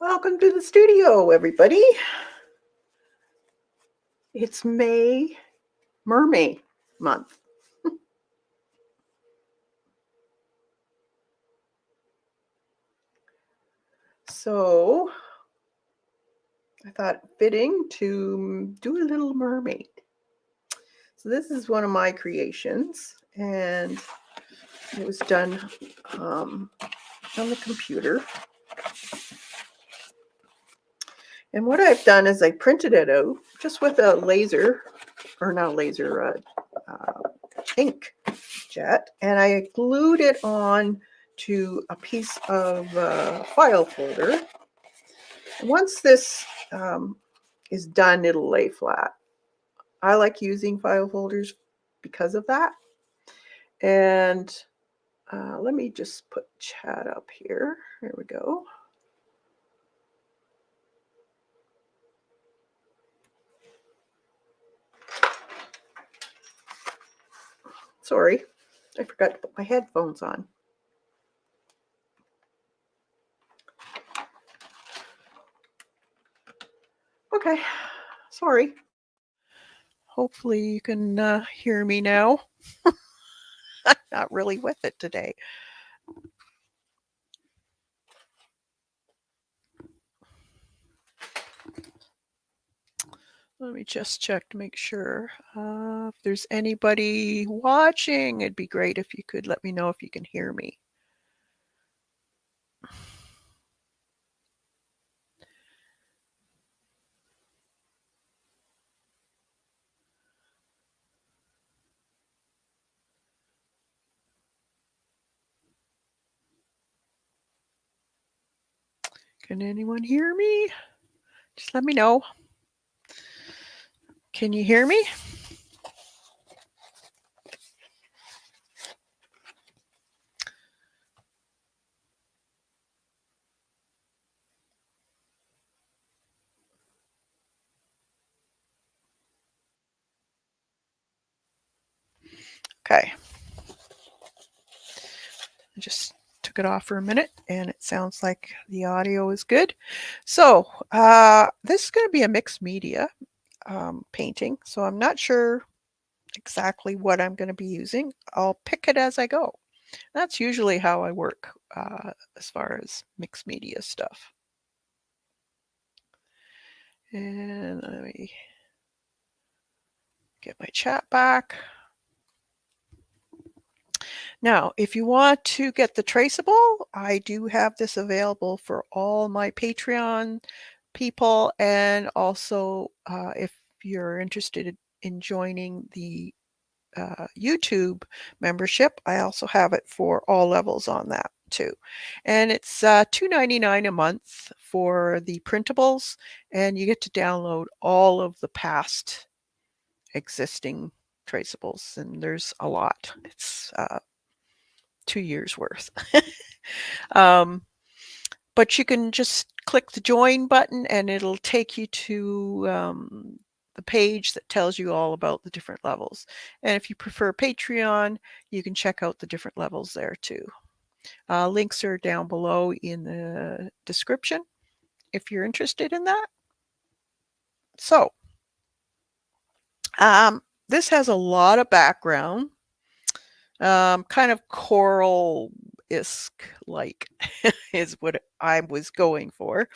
Welcome to the studio, everybody. It's Mermaid month. So I thought fitting to do a little mermaid. So this is one of my creations, and it was done on the computer. And what I've done is I printed it out just with a laser, or not laser, ink jet, and I glued it on to a piece of file folder. Once this is done, it'll lay flat. I like using file folders because of that. And let me just put chat up here. Here we go. Sorry, I forgot to put my headphones on. Okay, sorry. Hopefully you can hear me now. I'm not really with it today. Let me just check to make sure. If there's anybody watching, it'd be great if you could let me know if you can hear me. Can anyone hear me? Just let me know. Can you hear me? Okay. I just took it off for a minute and it sounds like the audio is good. So this is going to be a mixed media painting. So I'm not sure exactly what I'm going to be using. I'll pick it as I go. That's usually how I work as far as mixed media stuff. And let me get my chat back. Now, if you want to get the traceable, I do have this available for all my Patreon people, and also if you're interested in joining the YouTube membership, I also have it for all levels on that too. And it's $2.99 a month for the printables, and you get to download all of the past existing traceables, and there's a lot. It's 2 years worth. But you can just click the join button and it'll take you to the page that tells you all about the different levels. And if you prefer Patreon, you can check out the different levels there too. Links are down below in the description if you're interested in that. So this has a lot of background, kind of coral-esque like is what I was going for.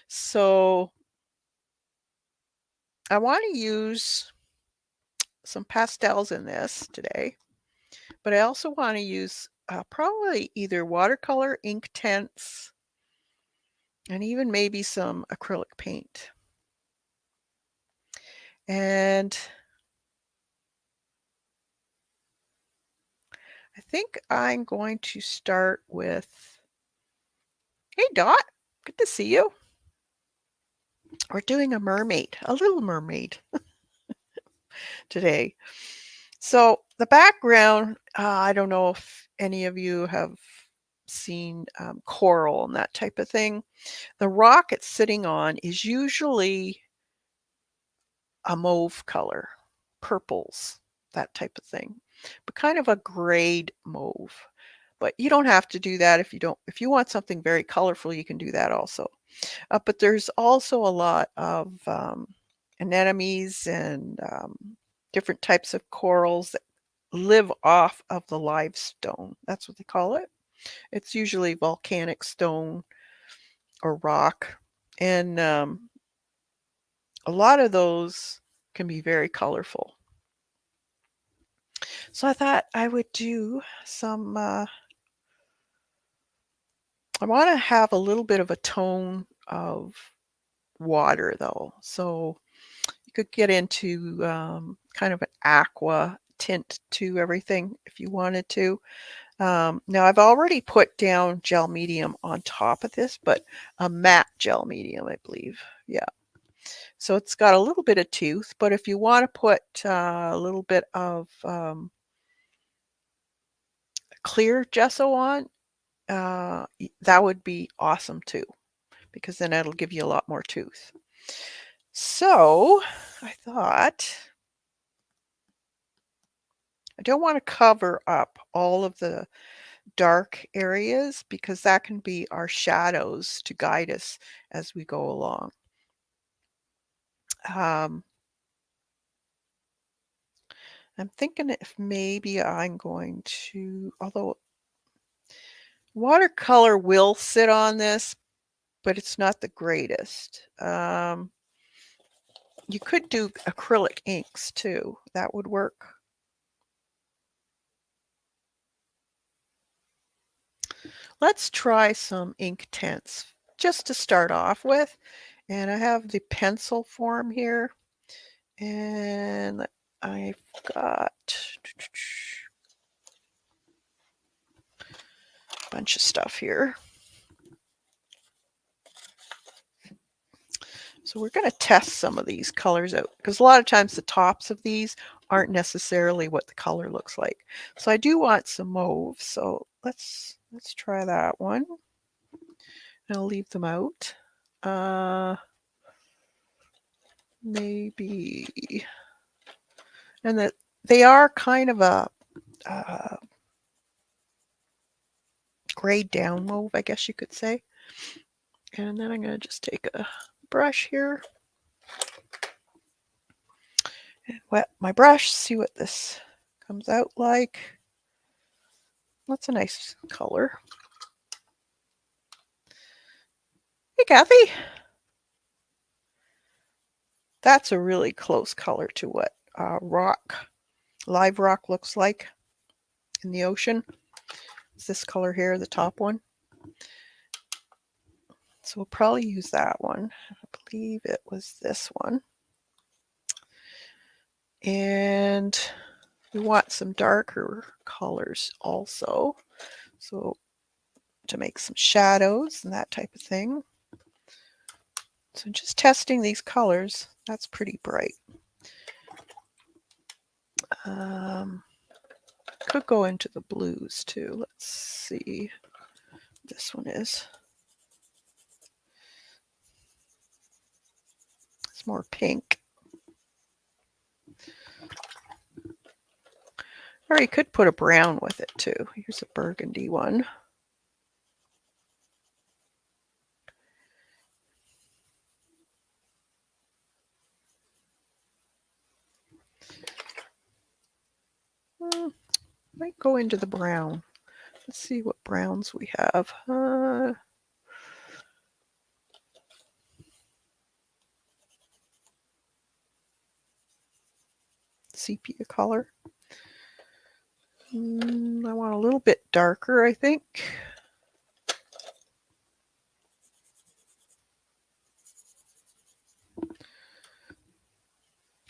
So I want to use some pastels in this today, but I also want to use probably either watercolor, ink tints, and even maybe some acrylic paint. And I think I'm going to start with, hey Dot, good to see you. We're doing a mermaid, a little mermaid today. So the background, I don't know if any of you have seen coral and that type of thing. The rock it's sitting on is usually a mauve color, purples, that type of thing, but kind of a grayed mauve. But you don't have to do that if you don't. If you want something very colorful, you can do that also. But there's also a lot of anemones and different types of corals that live off of the live stone. That's what they call it. It's usually volcanic stone or rock. And a lot of those can be very colorful. So I thought I would do some, I want to have a little bit of a tone of water though. So you could get into kind of an aqua tint to everything if you wanted to. Now I've already put down gel medium on top of this, but a matte gel medium, I believe. Yeah. So it's got a little bit of tooth, but if you want to put a little bit of clear gesso on, that would be awesome too, because then that'll give you a lot more tooth. So I thought I don't want to cover up all of the dark areas because that can be our shadows to guide us as we go along. Um, I'm thinking if maybe I'm going to, although watercolor will sit on this, but it's not the greatest. You could do acrylic inks too. That would work. Let's try some ink tints just to start off with. And I have the pencil form here. And I've got a bunch of stuff here. So we're going to test some of these colors out because a lot of times the tops of these aren't necessarily what the color looks like. So I do want some mauve. So let's try that one. And I'll leave them out. Maybe, and that they are kind of a grayed down mauve, I guess you could say. And then I'm going to just take a brush here and wet my brush, see what this comes out like. That's a nice color. Hey, Kathy. That's a really close color to what live rock looks like in the ocean. It's this color here, the top one. So we'll probably use that one. I believe it was this one. And we want some darker colors also. So to make some shadows and that type of thing. So just testing these colors, that's pretty bright. Could go into the blues too. Let's see. This one is. It's more pink. Or you could put a brown with it too. Here's a burgundy one. Might go into the brown. Let's see what browns we have. Sepia color. I want a little bit darker, I think.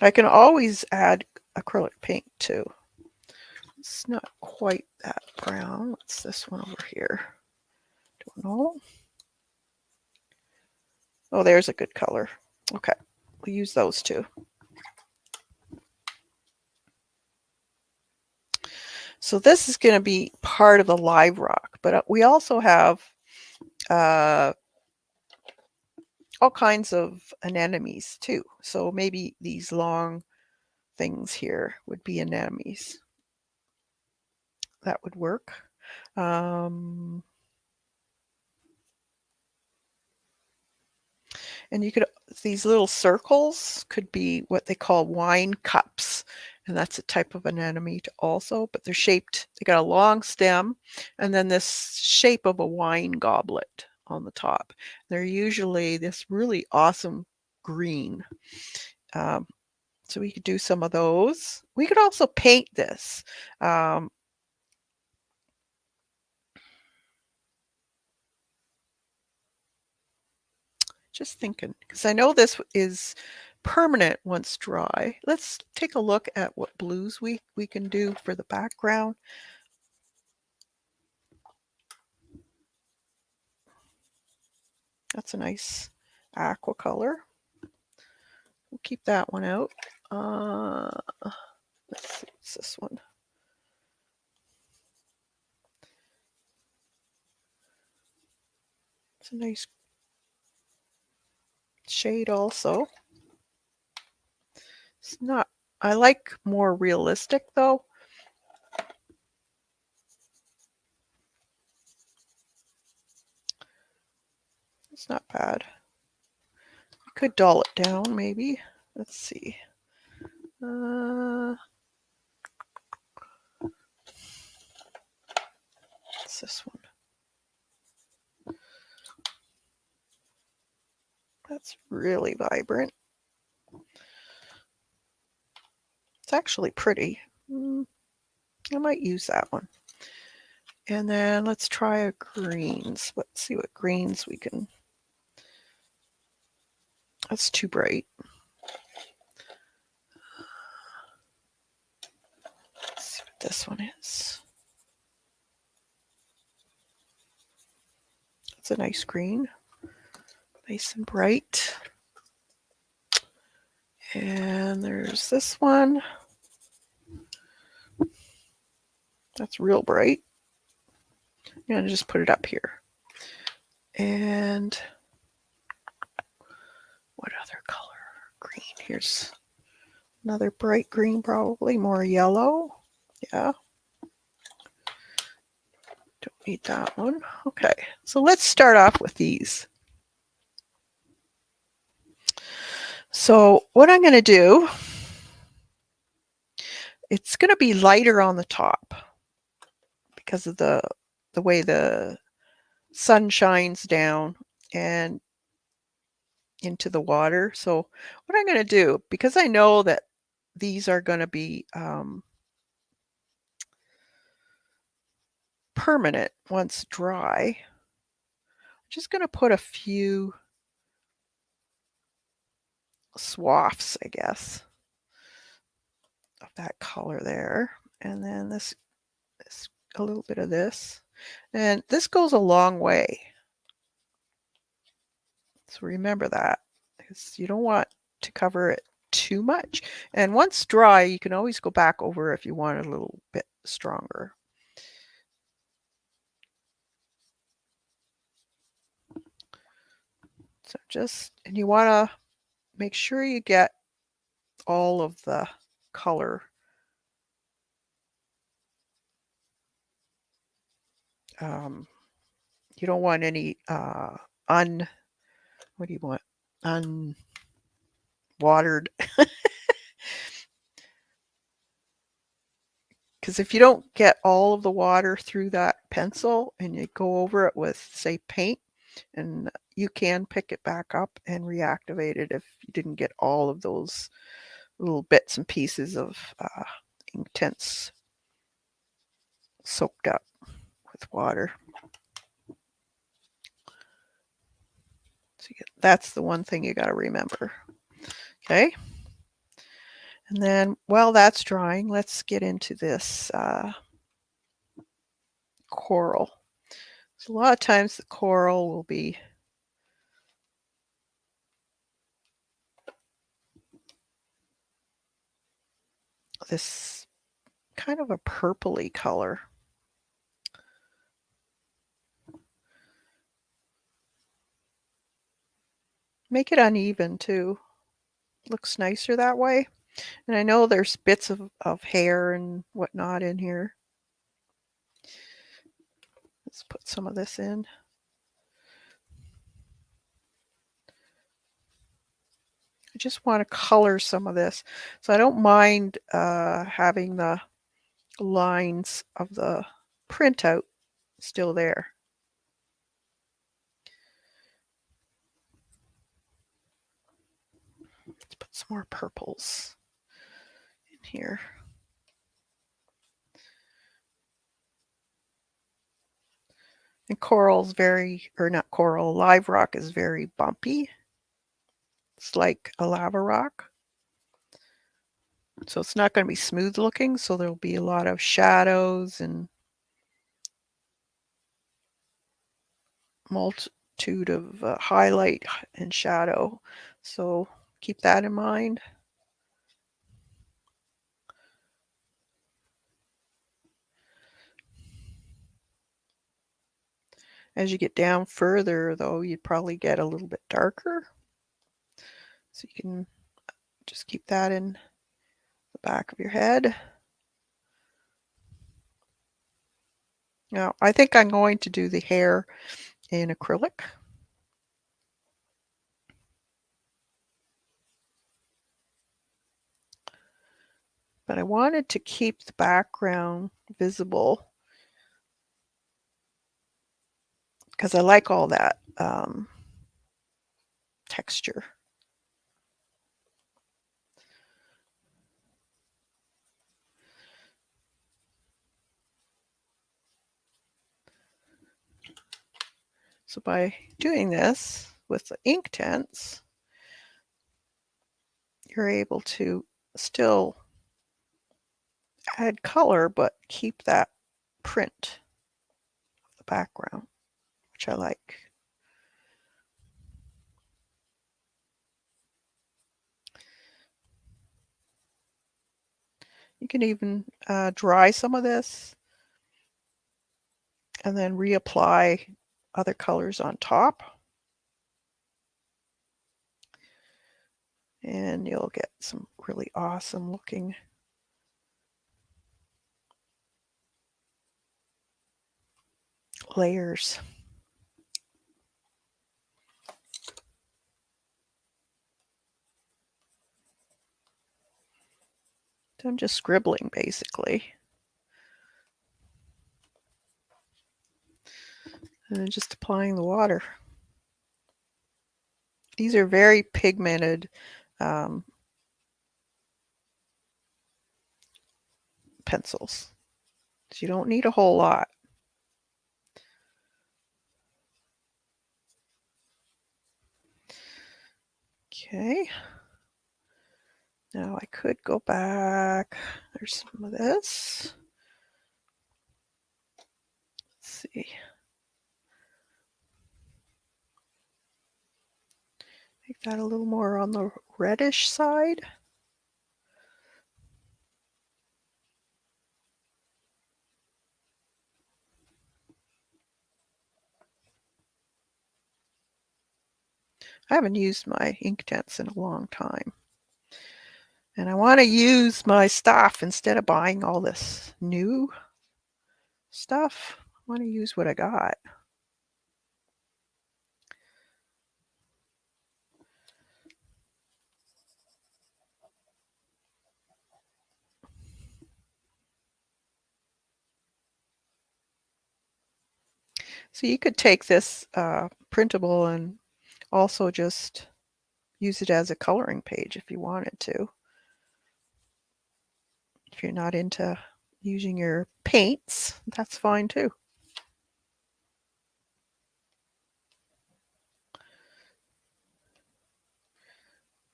I can always add acrylic paint too. It's not quite that brown. What's this one over here? Don't know. Oh, there's a good color. Okay, we'll use those two. So this is going to be part of the live rock, but we also have all kinds of anemones too. So maybe these long things here would be anemones. That would work. Um, and you could these little circles could be what they call wine cups, and that's a type of anemone also, but they're shaped they got a long stem and then this shape of a wine goblet on the top. They're usually this really awesome green. Um, so we could do some of those. We could also paint this. Um, just thinking, because I know this is permanent once dry. Let's take a look at what blues we can do for the background. That's a nice aqua color. We'll keep that one out. Uh, let's see, what's this one? It's a nice shade also. It's not, I like more realistic though. It's not bad. Could dull it down maybe. Let's see. What's this one? That's really vibrant. It's actually pretty. I might use that one. And then let's try a greens. Let's see what greens we can. That's too bright. Let's see what this one is. It's a nice green. Nice and bright. And there's this one. That's real bright. I'm going to just put it up here. And what other color? Green. Here's another bright green, probably more yellow. Yeah. Don't need that one. Okay, so let's start off with these. So what I'm going to do, it's going to be lighter on the top because of the way the sun shines down and into the water. So what I'm going to do, because I know that these are going to be permanent once dry, I'm just going to put a few swaths, I guess, of that color there. And then this a little bit of this. And this goes a long way. So remember that, because you don't want to cover it too much. And once dry, you can always go back over if you want it a little bit stronger. So and you want to make sure you get all of the color. You don't want any what do you want? Unwatered. Because if you don't get all of the water through that pencil and you go over it with, say, paint, and you can pick it back up and reactivate it if you didn't get all of those little bits and pieces of Inktense soaked up with water. So that's the one thing you got to remember. Okay. And then while that's drying, let's get into this coral. So a lot of times the coral will be this kind of a purpley color. Make it uneven too. Looks nicer that way. And I know there's bits of hair and whatnot in here. Let's put some of this in. I just want to color some of this. So I don't mind having the lines of the printout still there. Let's put some more purples in here. And coral's or not coral, live rock is very bumpy. It's like a lava rock. So it's not going to be smooth looking, so there'll be a lot of shadows and multitude of highlight and shadow. So keep that in mind. As you get down further, though, you'd probably get a little bit darker. So you can just keep that in the back of your head. Now, I think I'm going to do the hair in acrylic. But I wanted to keep the background visible because I like all that texture. So by doing this with the Inktense, you're able to still add color but keep that print of the background, which I like. You can even dry some of this and then reapply other colors on top. And you'll get some really awesome looking layers. So I'm just scribbling basically. And then just applying the water. These are very pigmented pencils. So you don't need a whole lot. Okay. Now I could go back. There's some of this. Let's see. Make that a little more on the reddish side. I haven't used my Inktense in a long time. And I want to use my stuff instead of buying all this new stuff. I want to use what I got. So you could take this printable and also just use it as a coloring page if you wanted to. If you're not into using your paints, that's fine too.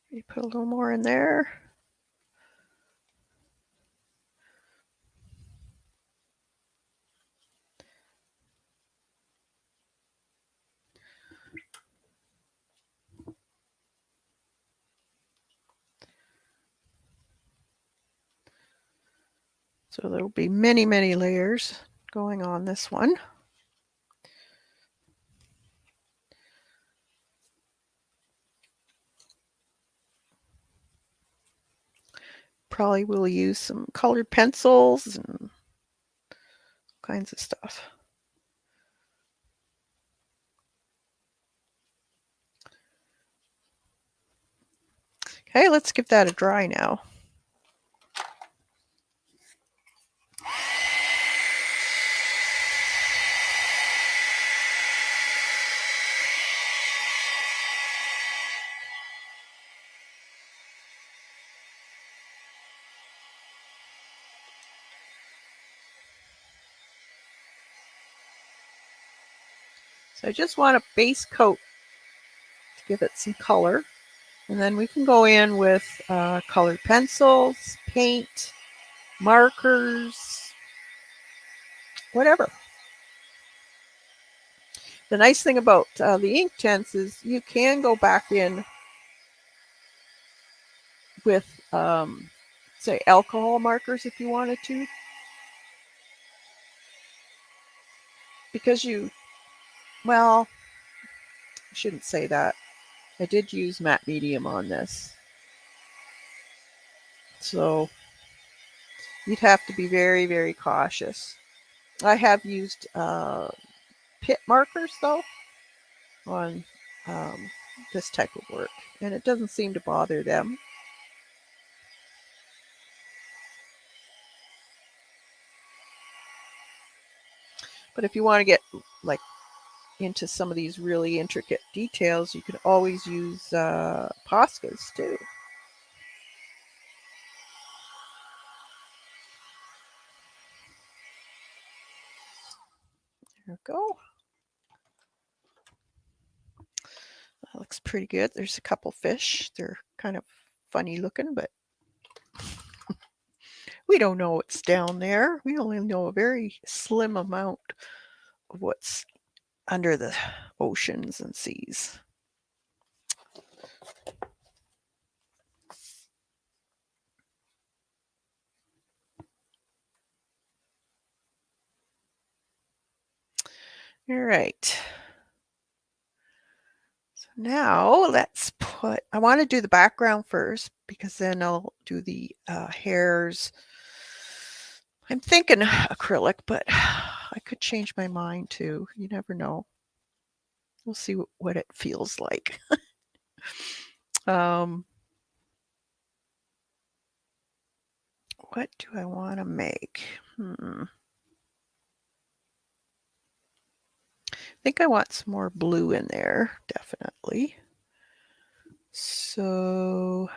You put a little more in there. So there will be many, many layers going on this one. Probably will use some colored pencils and all kinds of stuff. Okay, let's give that a dry now. So I just want a base coat to give it some color. And then we can go in with colored pencils, paint, markers, whatever. The nice thing about the ink tints is you can go back in with, say, alcohol markers if you wanted to. Because well, I shouldn't say that. I did use matte medium on this. So you'd have to be very, very cautious. I have used pit markers, though, on this type of work, and it doesn't seem to bother them. But if you want to get like into some of these really intricate details, you could always use Poscas too. There we go. That looks pretty good. There's a couple fish. They're kind of funny looking, but we don't know what's down there. We only know a very slim amount of what's under the oceans and seas. All right. So now let's I want to do the background first because then I'll do the hairs. I'm thinking acrylic, but I could change my mind too. You never know. We'll see what it feels like. What do I want to make? I think I want some more blue in there, definitely. So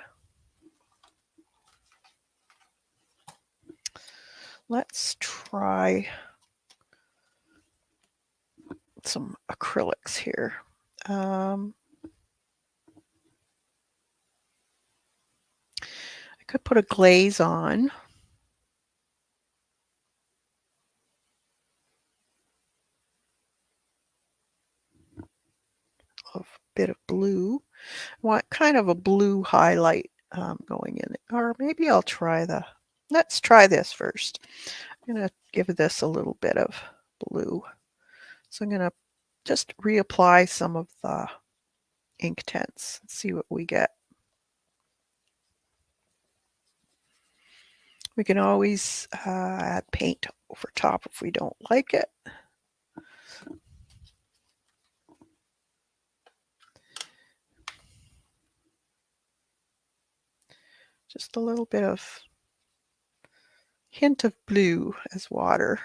let's try some acrylics here. I could put a glaze on. A bit of blue. I want kind of a blue highlight going in. Or maybe I'll try let's try this first. I'm going to give this a little bit of blue. So I'm going to just reapply some of the ink tints and see what we get. We can always add paint over top if we don't like it. Just a little bit of hint of blue as water.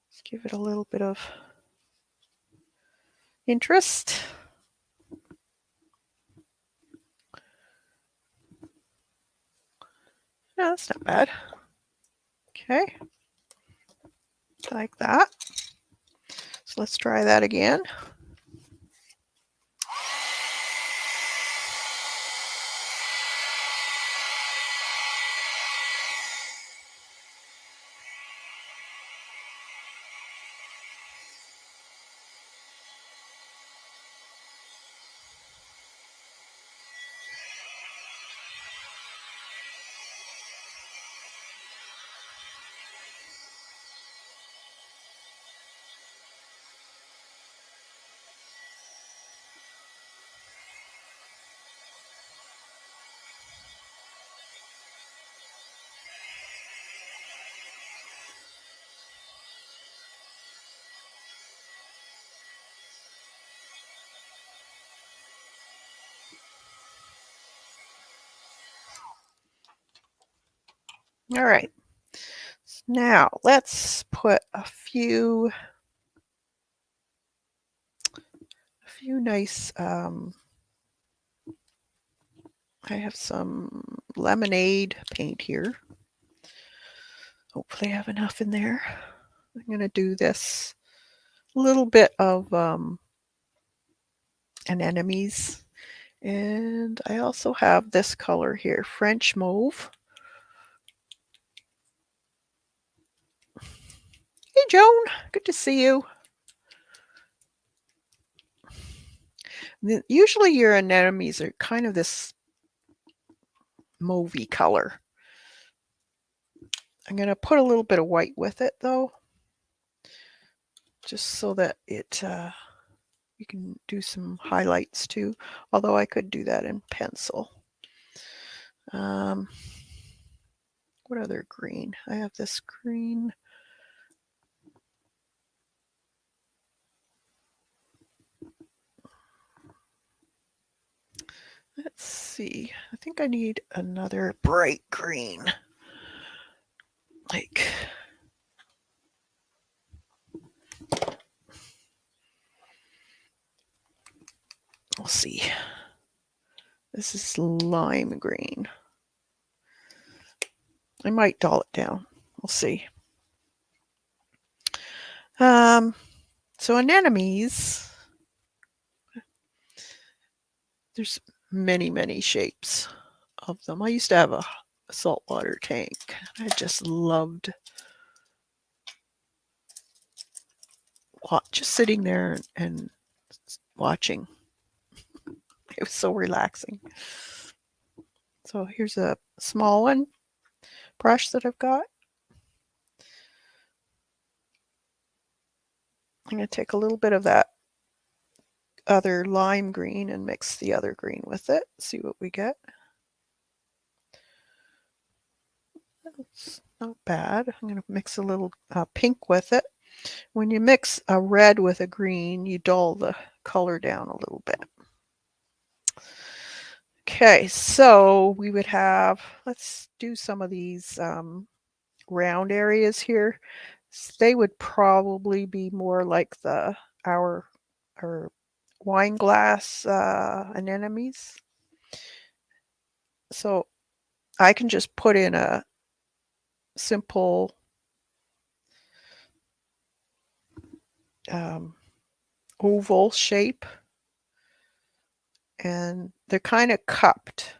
Let's give it a little bit of interest. No, that's not bad. Okay, like that. So let's try that again. All right. Now let's put a few nice, I have some lemonade paint here. Hopefully I have enough in there. I'm going to do this little bit of anemones. And I also have this color here, French mauve. Hey, Joan, good to see you. Usually your anemones are kind of this mauvey color. I'm going to put a little bit of white with it, though, just so that you can do some highlights too, although I could do that in pencil. What other green? I have this green. Let's see. I think I need another bright green. Like, we'll see. This is lime green. I might dull it down. We'll see. So anemones, there's many, many shapes of them. I used to have a saltwater tank. I just loved just sitting there and watching. It was so relaxing. So here's a small one brush that I've got. I'm going to take a little bit of that other lime green and mix the other green with it. See what we get. It's not bad. I'm going to mix a little pink with it. When you mix a red with a green, you dull the color down a little bit. Okay, so we would have, let's do some of these round areas here. They would probably be more like our wine glass anemones. So I can just put in a simple oval shape, and they're kind of cupped,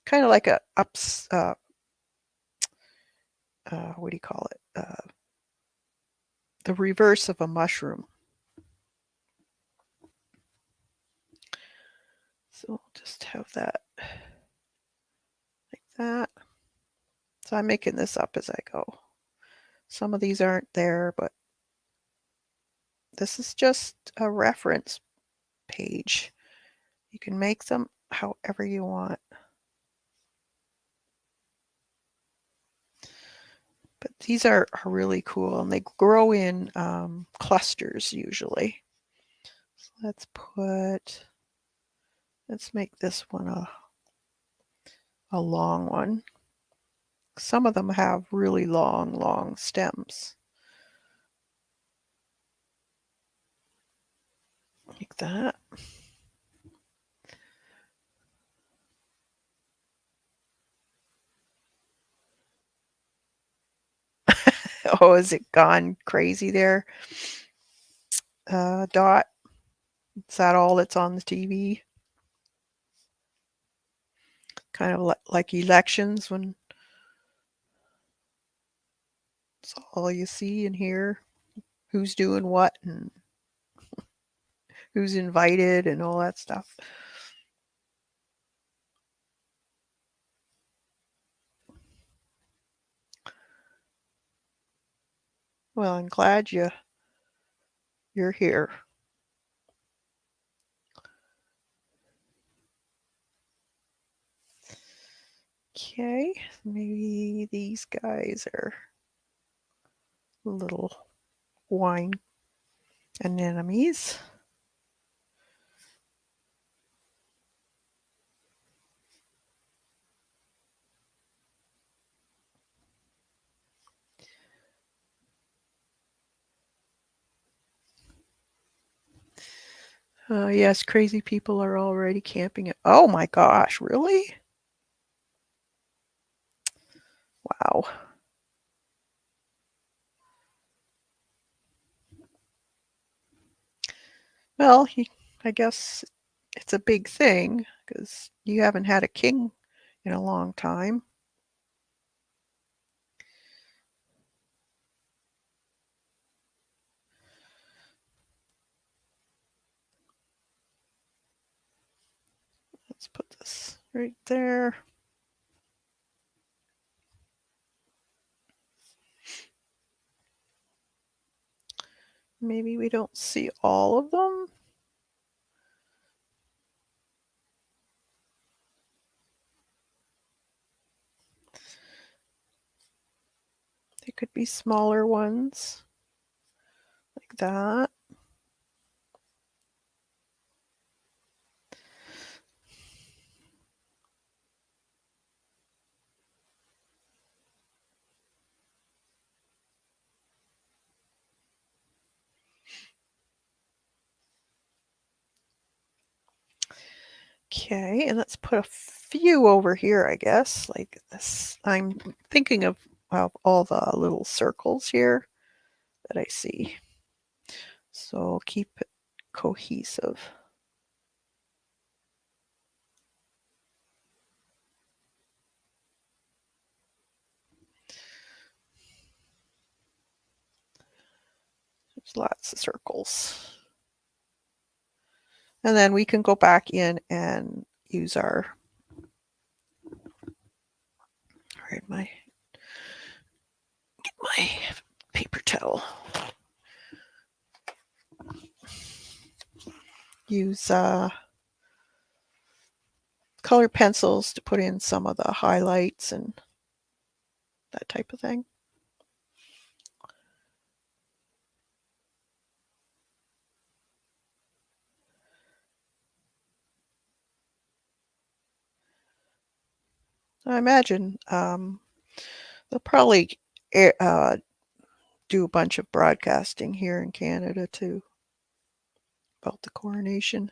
kind of like a ups. What do you call it? The reverse of a mushroom. So I'll just have that like that. So I'm making this up as I go. Some of these aren't there, but this is just a reference page. You can make them however you want. But these are really cool, and they grow in clusters usually. So let's make this one a long one. Some of them have really long, long stems. Like that. Oh, is it gone crazy there? Dot. Is that all that's on the TV? Kind of like elections when it's all you see and hear. Who's doing what and who's invited and all that stuff. Well, I'm glad you're here. Okay, maybe these guys are little wine anemones. Yes, crazy people are already camping it. Oh my gosh, really? Wow. Well, I guess it's a big thing because you haven't had a king in a long time. Let's put this right there. Maybe we don't see all of them. They could be smaller ones like that. Okay, and let's put a few over here, I guess, like this. I'm thinking of all the little circles here that I see. So keep it cohesive. There's lots of circles. And then we can go back in and use our, get my paper towel. Use color pencils to put in some of the highlights and that type of thing. I imagine they'll probably do a bunch of broadcasting here in Canada too about the coronation.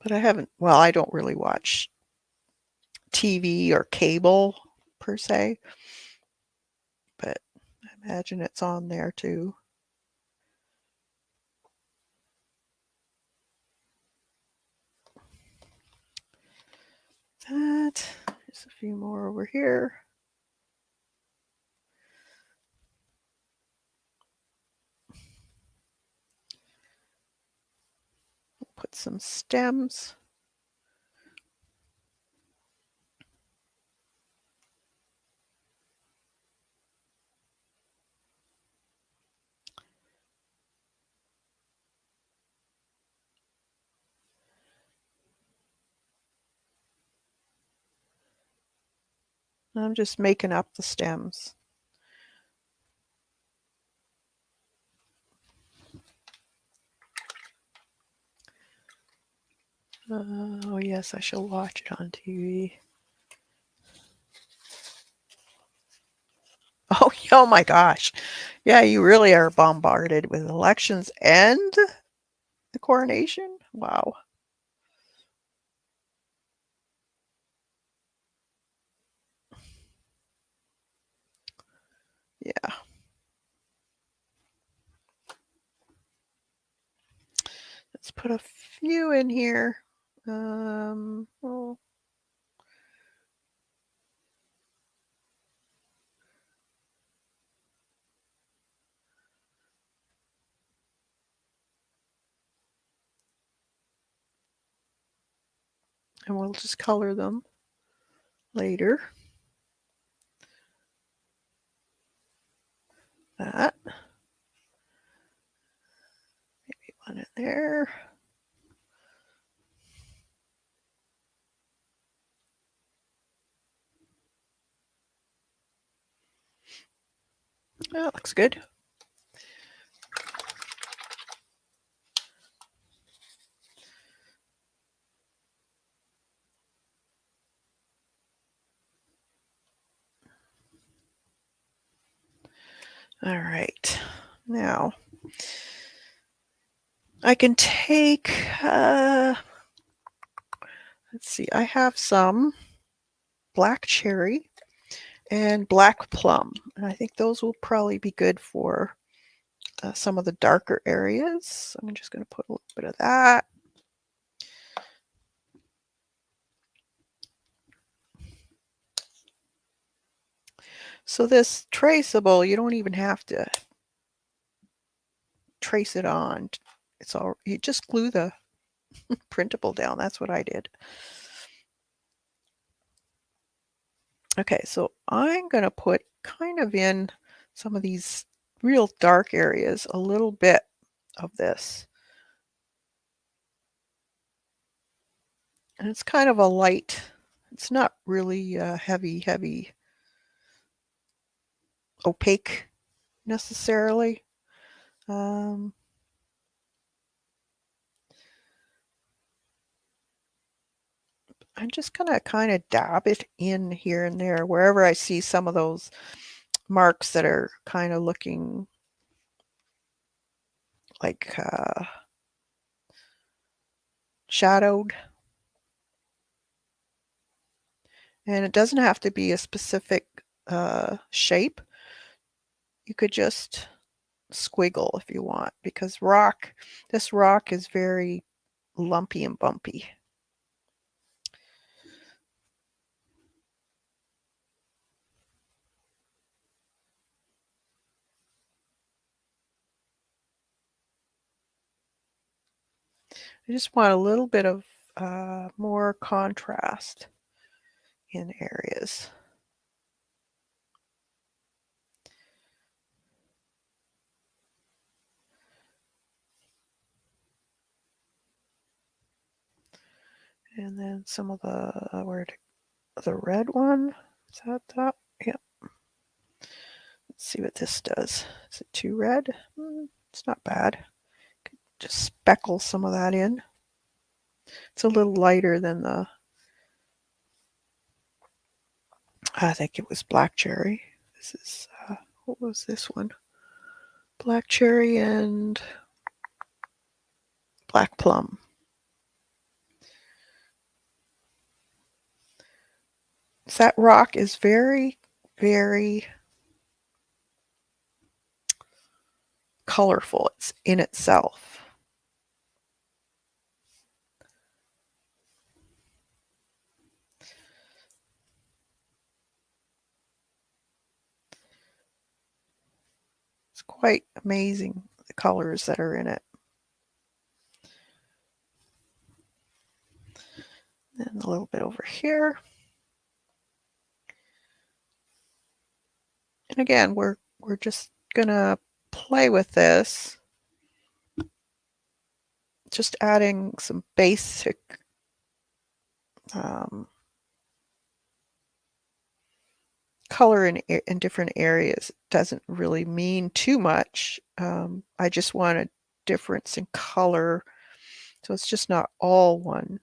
But I haven't, well, I don't really watch TV or cable per se, but I imagine it's on there too. That, there's a few more over here. Put some stems. I'm just making up the stems. Oh yes, I shall watch it on TV. Oh, oh my gosh. Yeah, you really are bombarded with elections and the coronation. Wow. Yeah. Let's put a few in here. Well, and we'll just color them later. That. Maybe one in there. That looks good. All right. Now, I can take, let's see, I have some black cherry and black plum. And I think those will probably be good for some of the darker areas. So I'm just going to put a little bit of that. So this traceable, you don't even have to trace it on. It's all, you just glue the printable down. That's what I did. Okay, so I'm going to put kind of in some of these real dark areas a little bit of this. And it's kind of a light, it's not really heavy, opaque necessarily. I'm just going to kind of dab it in here and there wherever I see some of those marks that are kind of looking like shadowed. And it doesn't have to be a specific shape. You could just squiggle if you want, because this rock is very lumpy and bumpy. I just want a little bit of more contrast in areas. And then some of the red one, is that? Yeah. Let's see what this does. Is it too red? It's not bad. Could just speckle some of that in. It's a little lighter than I think it was black cherry. This is, what was this one? Black cherry and black plum. So that rock is very, very colorful. It's in itself. It's quite amazing, the colors that are in it. And a little bit over here. And again, we're just gonna play with this, just adding some basic color in different areas. It doesn't really mean too much. I just want a difference in color, so it's just not all one.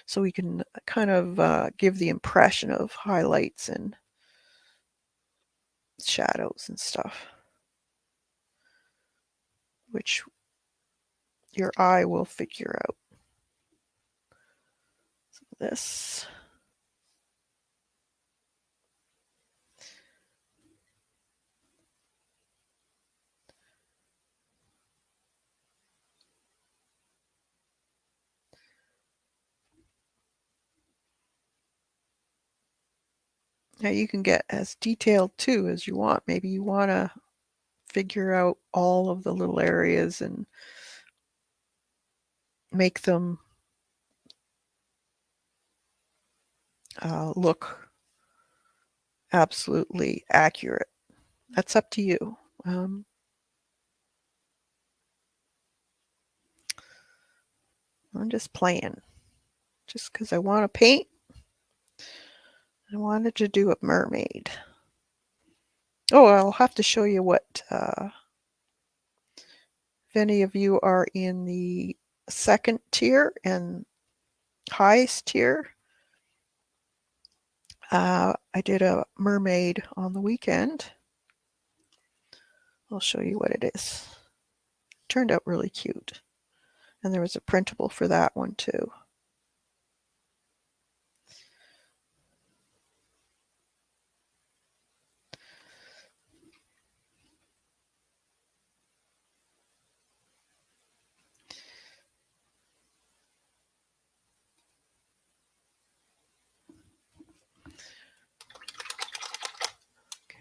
So we can kind of give the impression of highlights and shadows and stuff, which your eye will figure out. So this. Now you can get as detailed too as you want. Maybe you want to figure out all of the little areas and make them look absolutely accurate. That's up to you. I'm just playing. Just because I want to paint, I wanted to do a mermaid. Oh, I'll have to show you what, if any of you are in the second tier and highest tier, I did a mermaid on the weekend. I'll show you what it is. Turned out really cute. And there was a printable for that one too.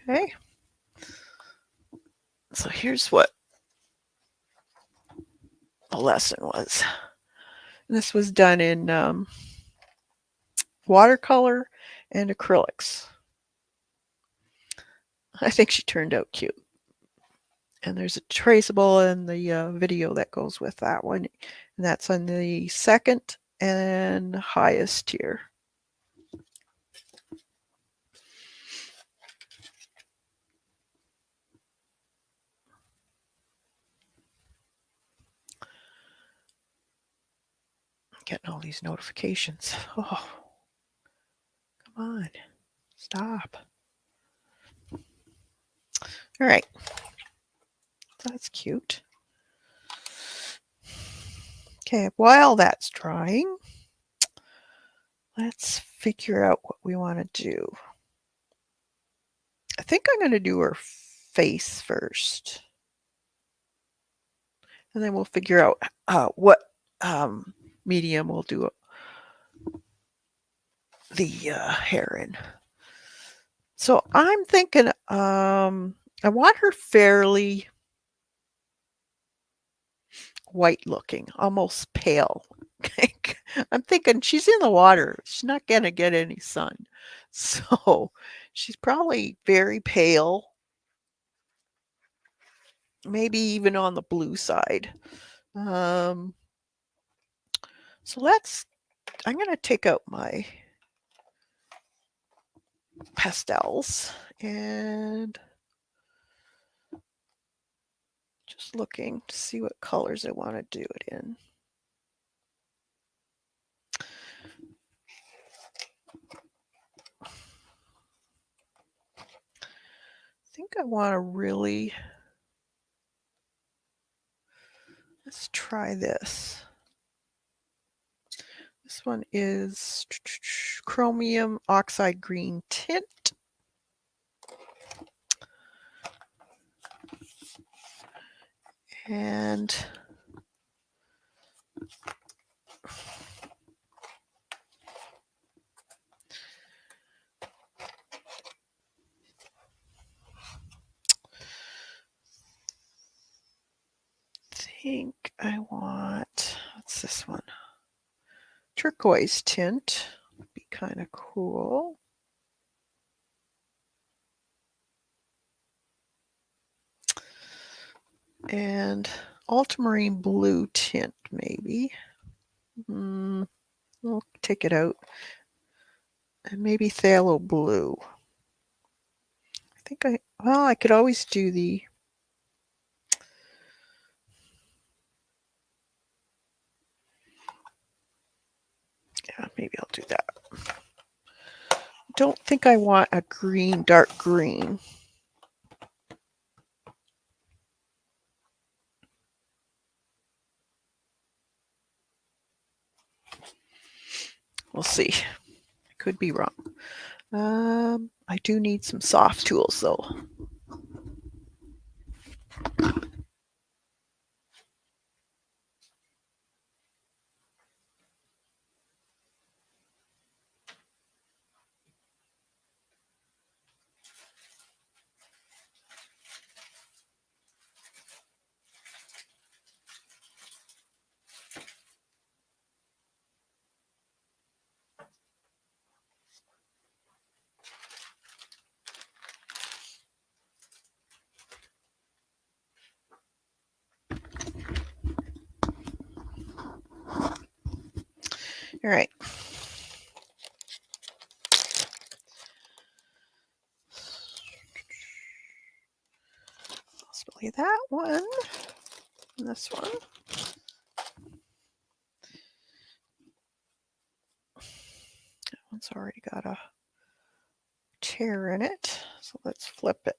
Okay. So here's what the lesson was. This was done in watercolor and acrylics. I think she turned out cute. And there's a traceable in the video that goes with that one. And that's on the second and highest tier. Getting all these notifications. Oh, come on. Stop. All right. That's cute. Okay, while that's drying, let's figure out what we want to do. I think I'm going to do her face first. And then we'll figure out what medium we'll do the hair in. So I'm thinking I want her fairly white looking, almost pale. I'm thinking she's in the water. She's not going to get any sun. So she's probably very pale, maybe even on the blue side. So I'm going to take out my pastels and just looking to see what colors I want to do it in. I think I want to really, let's try this. This one is chromium oxide green tint. And I think I want, what's this one? Turquoise tint would be kind of cool. And ultramarine blue tint, maybe. We'll take it out. And maybe phthalo blue. I think I could always do the, yeah, maybe I'll do that. Don't think I want a green, dark green. We'll see. I could be wrong. I do need some soft tools though. All right. Possibly that one and this one. That one's already got a tear in it, so let's flip it.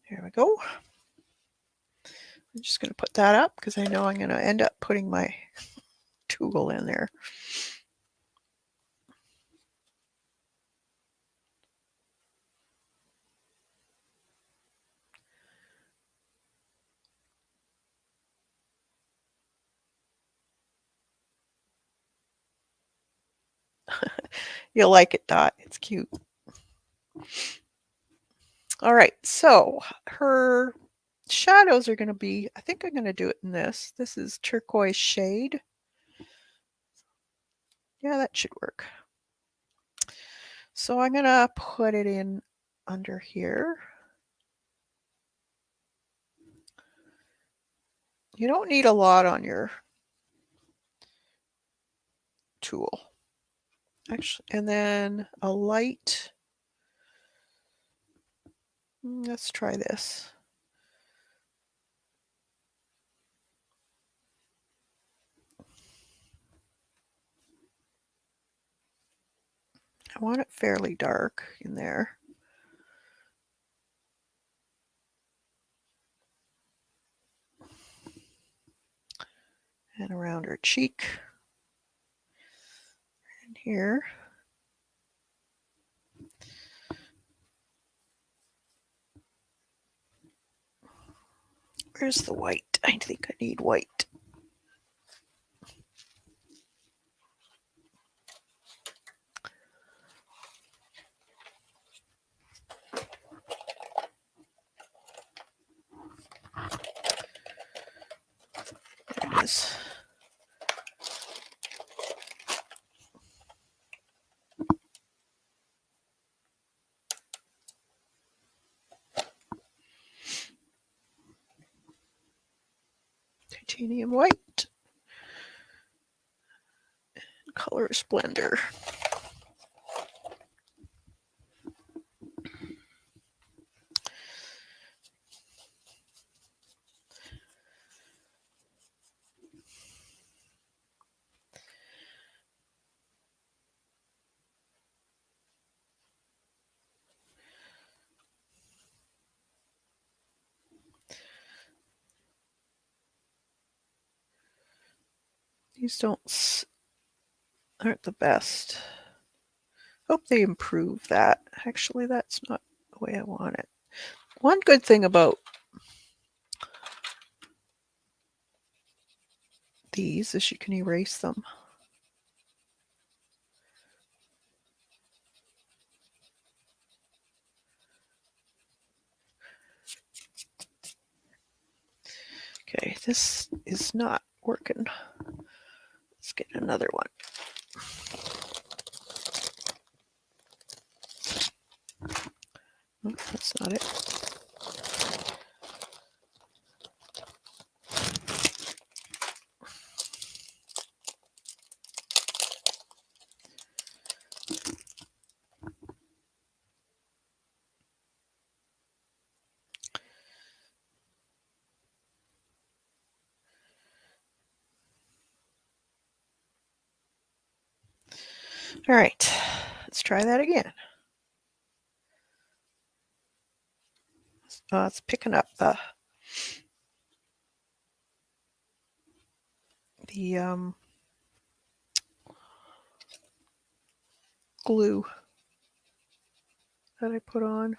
There we go. I'm just going to put that up because I know I'm going to end up putting my tool in there. You'll like it, Dot. It's cute. All right, so her shadows are going to be, I think I'm going to do it in this. This is turquoise shade. Yeah, that should work. So I'm going to put it in under here. You don't need a lot on your tool. Actually, and then a light. Let's try this. I want it fairly dark in there. And around her cheek. And here. Where's the white? I think I need white. There it is. Titanium white. Color Splendor. These aren't the best. Hope they improve that. Actually, that's not the way I want it. One good thing about these is you can erase them. Okay, this is not working. Let's get another one. Oh, that's not it. All right, let's try that again. It's picking up the glue that I put on.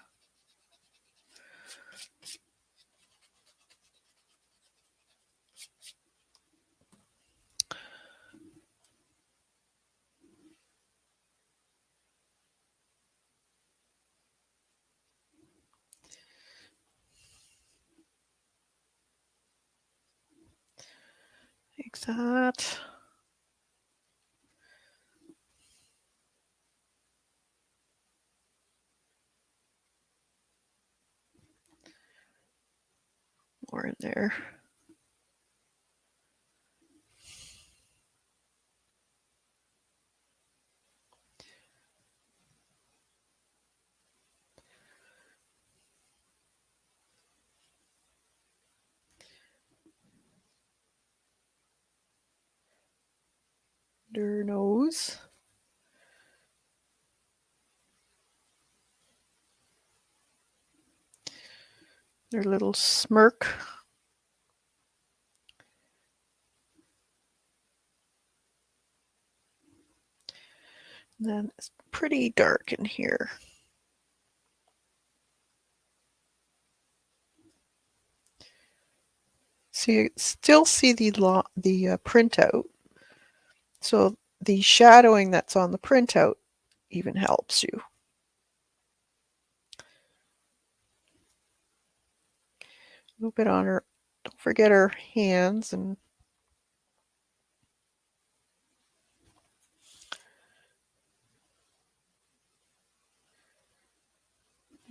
Like that. More in there. Under nose. Their little smirk. And then it's pretty dark in here. So you still see the printout. So the shadowing that's on the printout even helps you. A little bit on her. Don't forget her hands and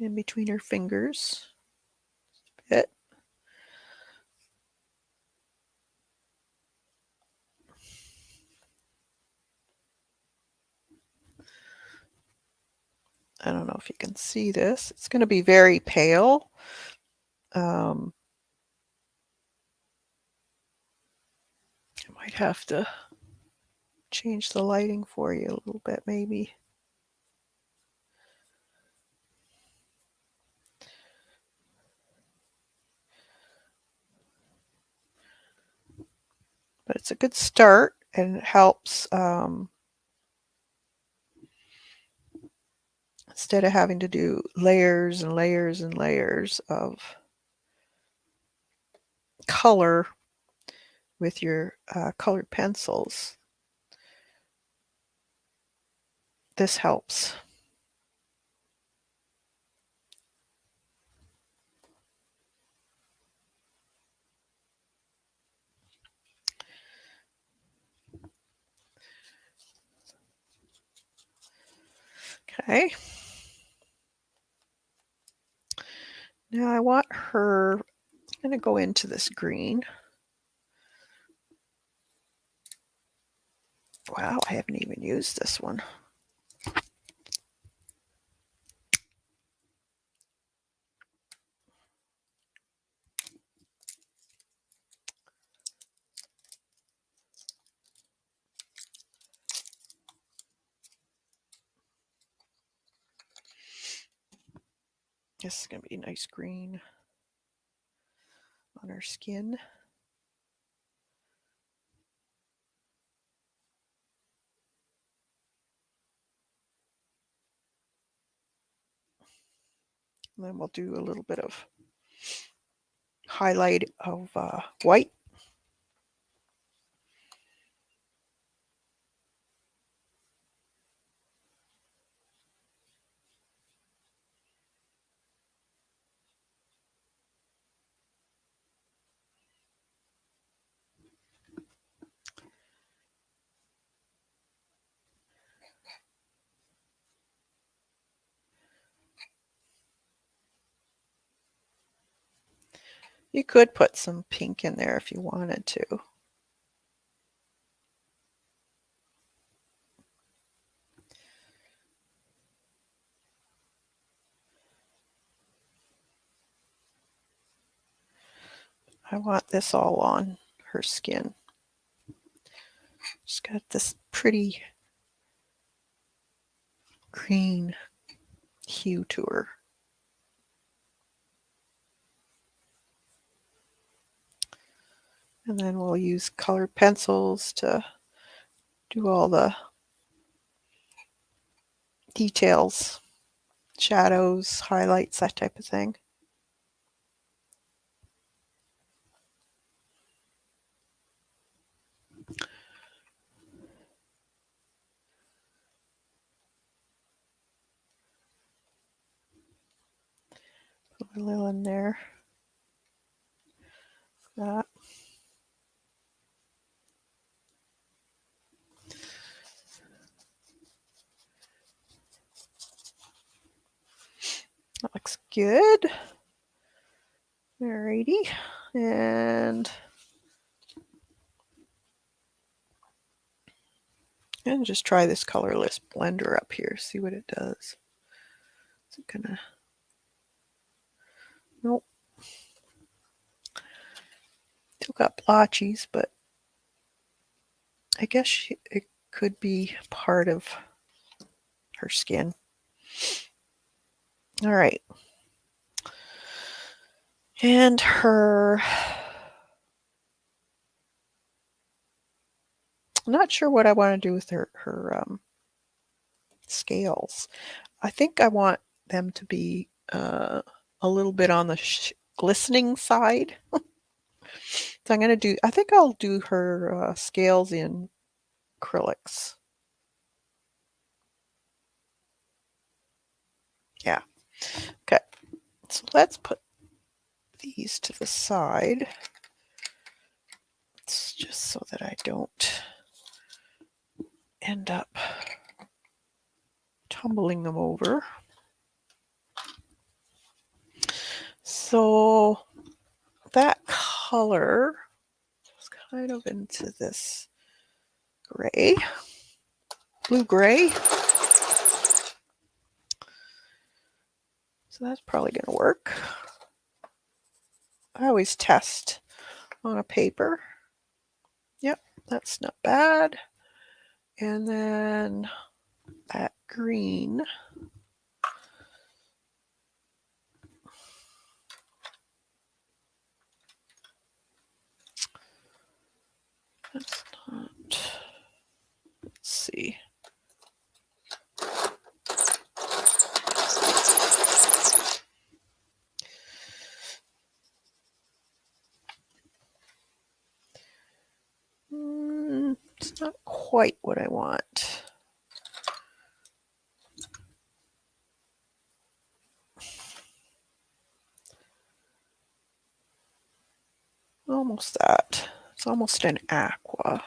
in between her fingers. A bit. I don't know if you can see this. It's going to be very pale. I might have to change the lighting for you a little bit, maybe. But it's a good start, and it helps instead of having to do layers and layers and layers of color with your colored pencils. This helps. Okay. Now I want her, I'm going to go into this green. Wow, I haven't even used this one. This is going to be a nice green on her skin. And then we'll do a little bit of highlight of white. You could put some pink in there if you wanted to. I want this all on her skin. She's got this pretty green hue to her. And then we'll use colored pencils to do all the details, shadows, highlights, that type of thing. Put a little in there. That. That looks good. Alrighty. And just try this colorless blender up here, see what it does. Is it gonna, nope. Still got blotchies, but I guess it could be part of her skin. All right. And her, I'm not sure what I want to do with her scales. I think I want them to be a little bit on the glistening side. So I'm going to do, I think I'll do her scales in acrylics. Yeah. Okay. So let's put these to the side. It's just so that I don't end up tumbling them over. So that color is kind of into this gray, blue-gray. So that's probably going to work. I always test on a paper. Yep, that's not bad. And then that green. That's not, let's see. It's not quite what I want. Almost that. It's almost an aqua.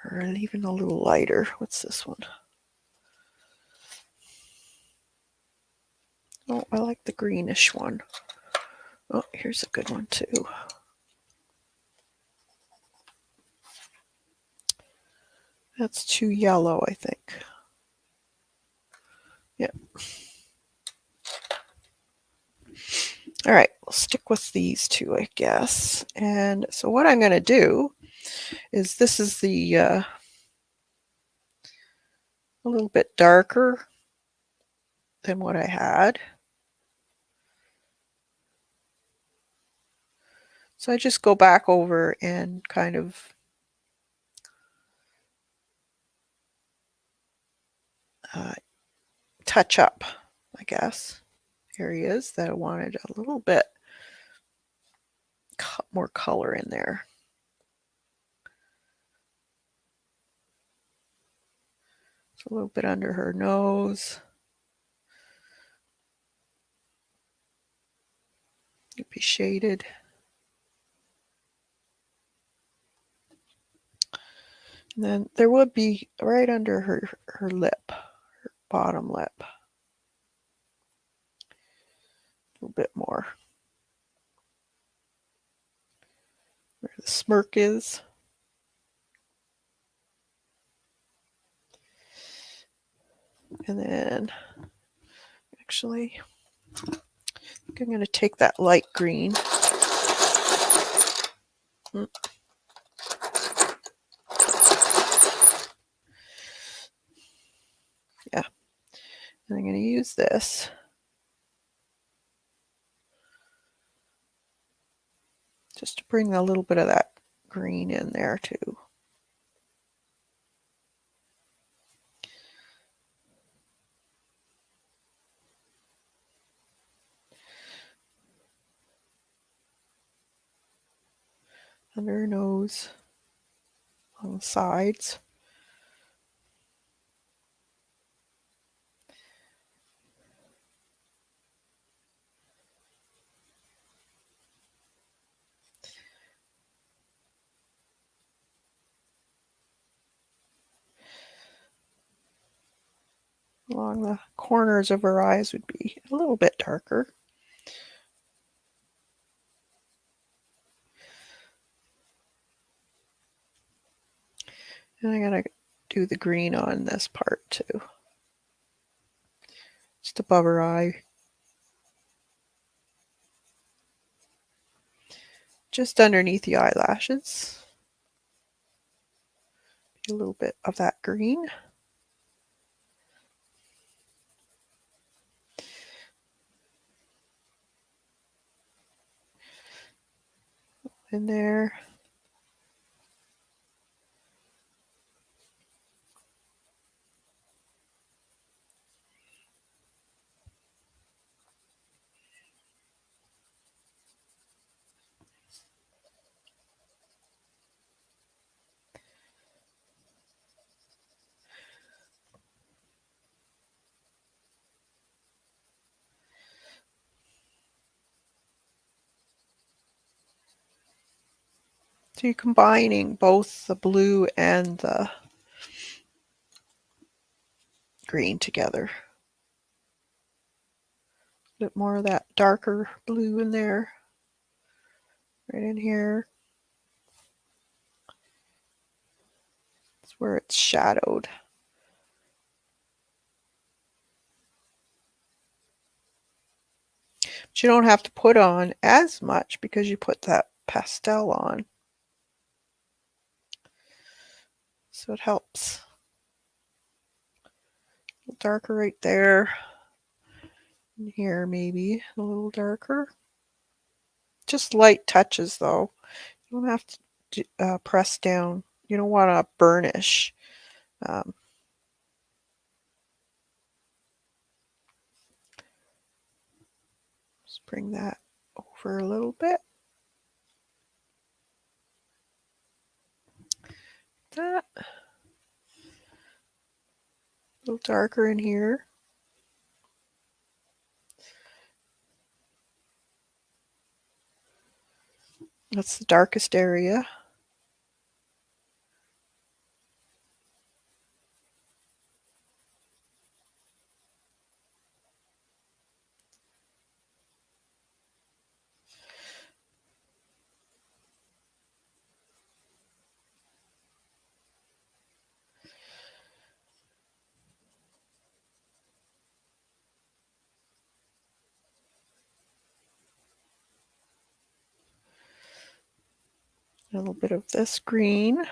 Or even a little lighter. What's this one? Oh, I like the greenish one. Oh, here's a good one too. That's too yellow, I think. Yep. All right, we'll stick with these two, I guess. And so what I'm going to do is this is the a little bit darker than what I had. So I just go back over and kind of touch up, I guess, areas that I wanted a little bit more color in there. So a little bit under her nose. It'd be shaded. And then there would be right under her lip, her bottom lip. A little bit more. Where the smirk is. And then, actually, I think I'm going to take that light green. Yeah. And I'm going to use this just to bring a little bit of that green in there too. Under her nose, on the sides. Along the corners of her eyes would be a little bit darker. And I'm going to do the green on this part too. Just above her eye. Just underneath the eyelashes. A little bit of that green. in there. So you're combining both the blue and the green together. A bit more of that darker blue in there, right in here. It's where it's shadowed. But you don't have to put on as much because you put that pastel on. So it helps. A little darker right there. And here maybe a little darker. Just light touches though. You don't have to press down. You don't want to burnish. Um, just bring that over a little bit. That. A little darker in here. That's the darkest area. A little bit of this green.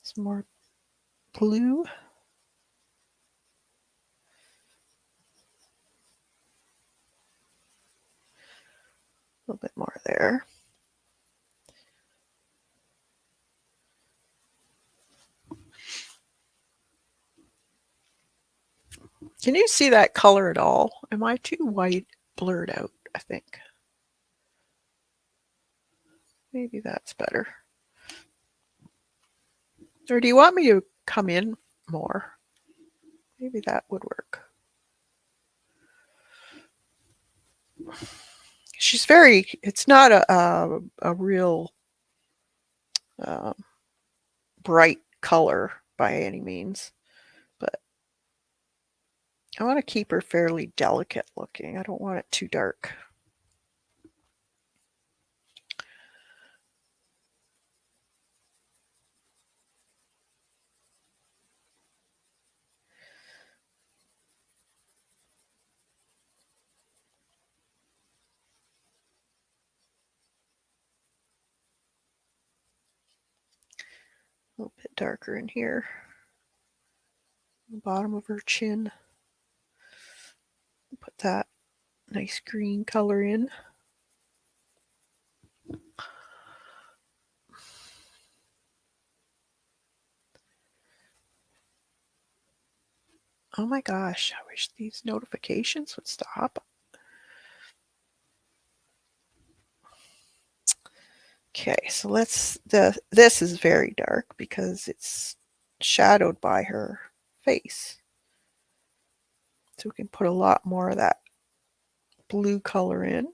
Some more blue. A little bit more there. Can you see that color at all? Am I too white blurred out, I think? Maybe that's better. Or do you want me to come in more? Maybe that would work. She's very, it's not a real uh, bright color by any means, but I want to keep her fairly delicate looking. I don't want it too dark. A little bit darker in here. The bottom of her chin. Put that nice green color in. Oh my gosh, I wish these notifications would stop. Okay, so this is very dark because it's shadowed by her face. So we can put a lot more of that blue color in.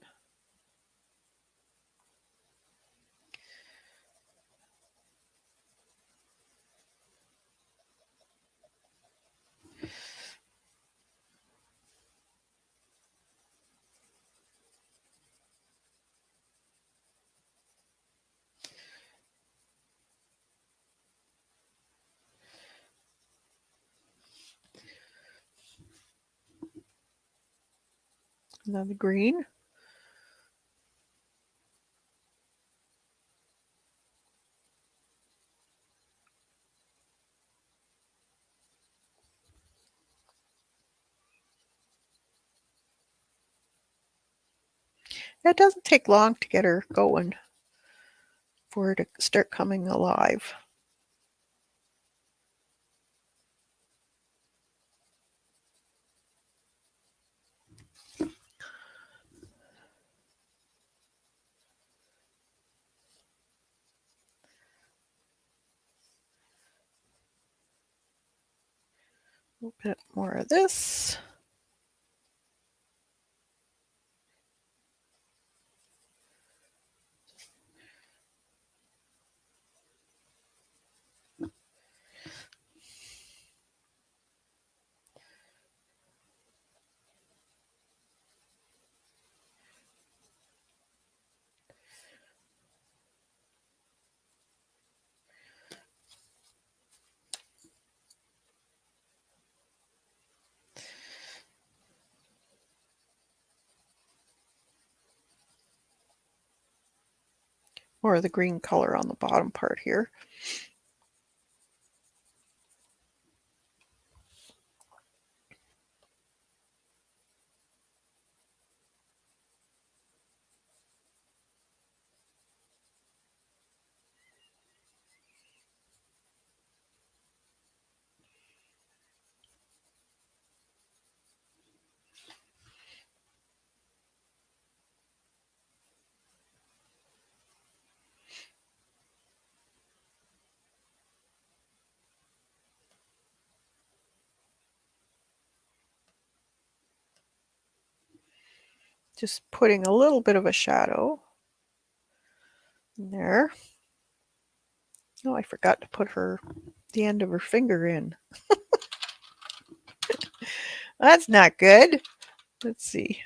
Another green. It doesn't take long to get her going for her to start coming alive. A bit more of this. More of the green color on the bottom part here. Just putting a little bit of a shadow in there. Oh, I forgot to put the end of her finger in. That's not good. Let's see.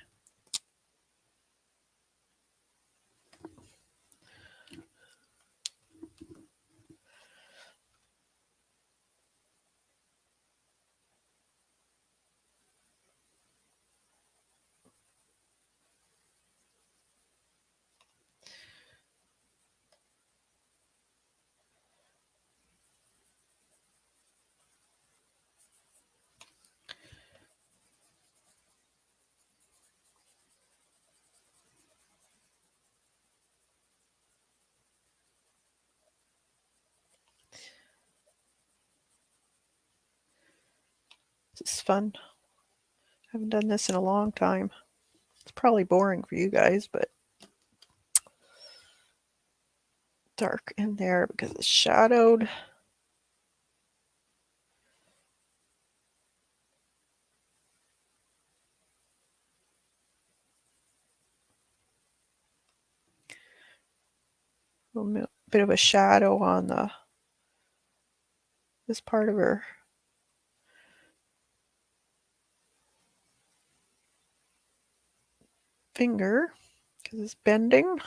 This is fun. I haven't done this in a long time. It's probably boring for you guys, but dark in there because it's shadowed. A little bit of a shadow on this part of her finger because it's bending.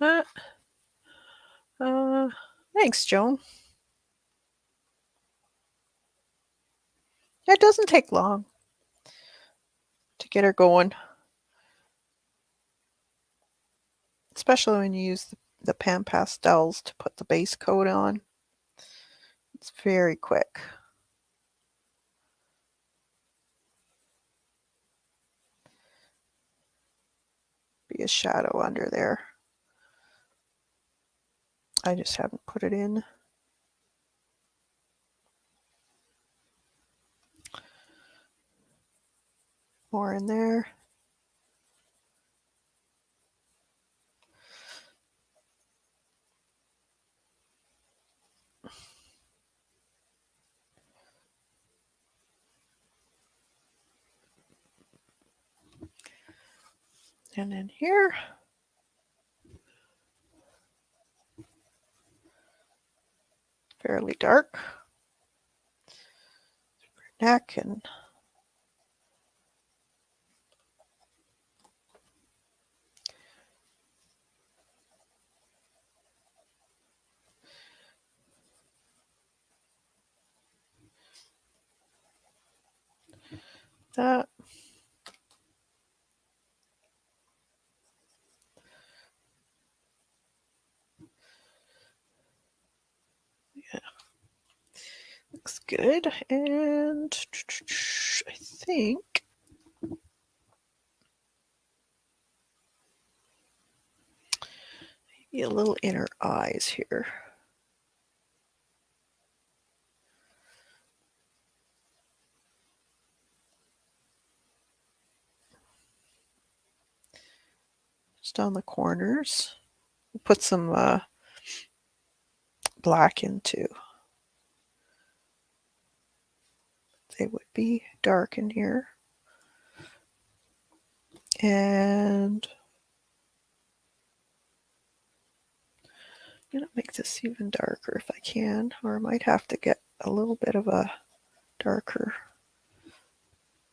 Uh, uh, thanks, Joan. It doesn't take long to get her going, especially when you use the pan pastels to put the base coat on. It's very quick. Be a shadow under there. I just haven't put it in. More in there. And in here. Fairly dark. Neck and that. Yeah, looks good. And I think maybe a little inner eyes here. Just on the corners. Put some black into. They would be dark in here. And I'm going to make this even darker if I can, or I might have to get a little bit of a darker.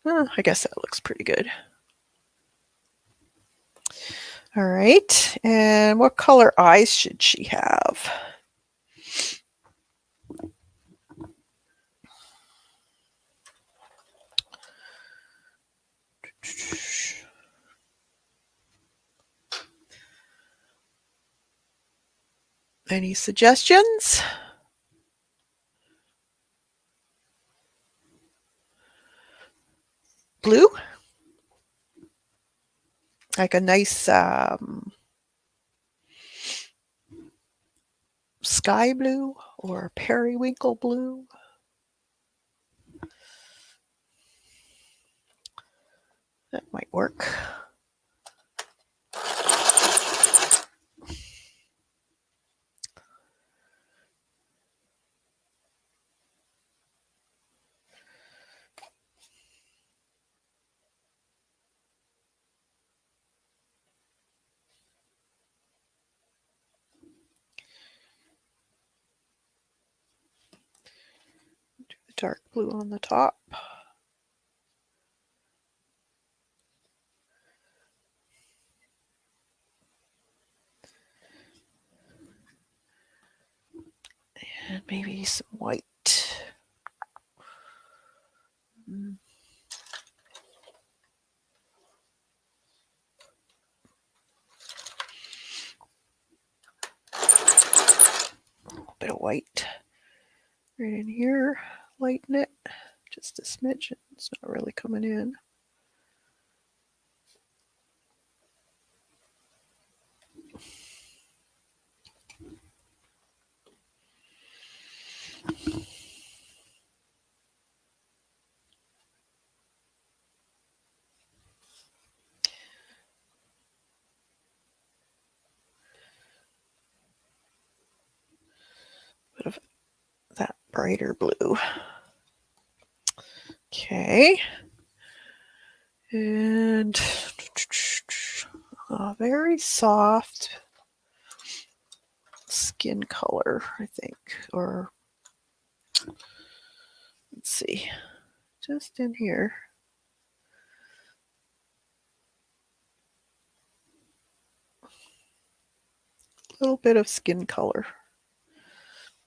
I guess that looks pretty good. All right, and what color eyes should she have? Any suggestions? Blue? Like a nice sky blue or periwinkle blue? That might work. Do the dark blue on the top. And maybe some white. A bit of white right in here. Lighten it just a smidge. It's not really coming in. Bit of that brighter blue. Okay. And a very soft skin color, I think. Or let's see, just in here. A little bit of skin color.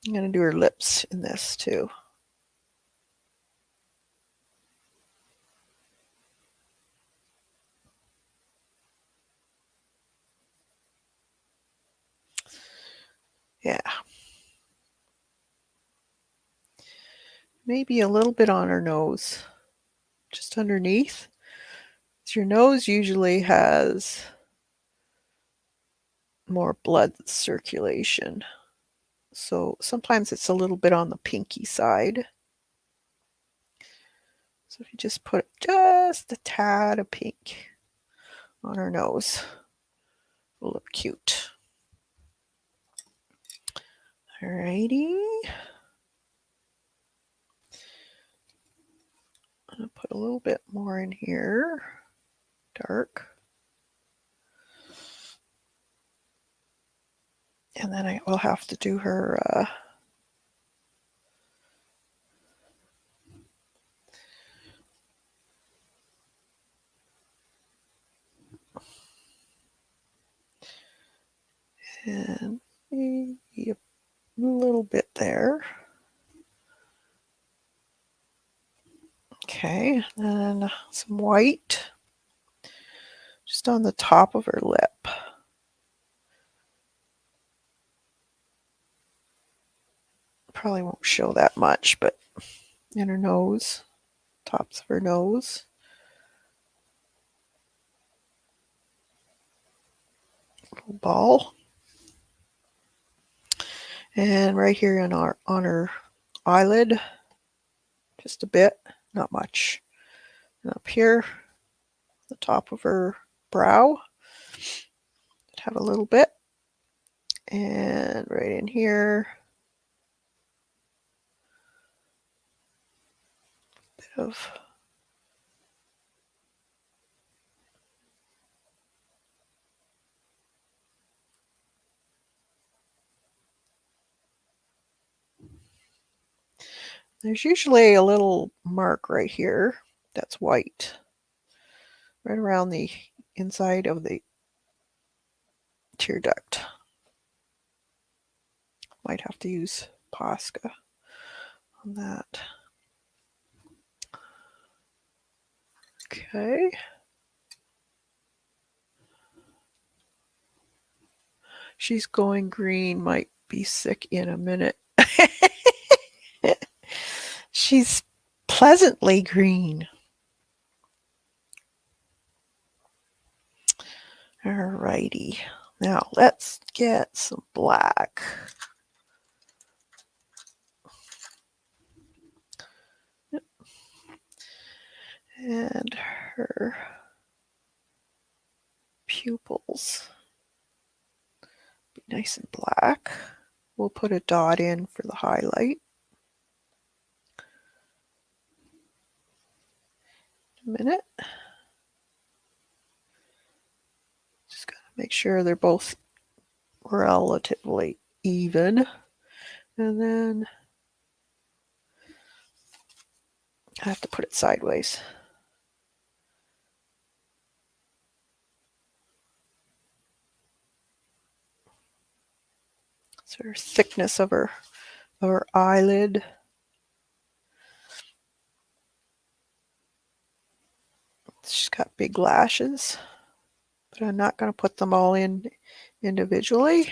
I'm going to do her lips in this too. Yeah. Maybe a little bit on her nose, just underneath. So your nose usually has more blood circulation. So sometimes it's a little bit on the pinky side. So if you just put just a tad of pink on her nose, it'll look cute. Alrighty. I'm going to put a little bit more in here, dark. And then I will have to do her and maybe a little bit there. Okay, and then some white just on the top of her lip. Probably won't show that much, but in her nose, tops of her nose. Little ball. And right here on her eyelid, just a bit, not much. And up here, the top of her brow, have a little bit. And right in here, a bit of there's usually a little mark right here that's white, right around the inside of the tear duct. Might have to use Posca on that. Okay. She's going green, might be sick in a minute. She's pleasantly green. Alrighty. Now let's get some black. And her pupils. Be nice and black. We'll put a dot in for the highlight. A minute. Just gotta make sure they're both relatively even. And then I have to put it sideways. So her thickness of her eyelid. She's got big lashes, but I'm not going to put them all in individually.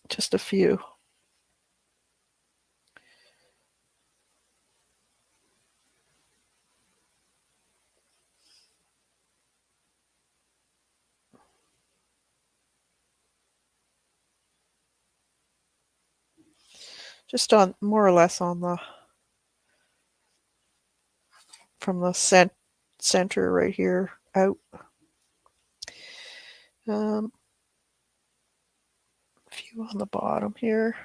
Just a few. Just on more or less on the from the center right here out. A few on the bottom here.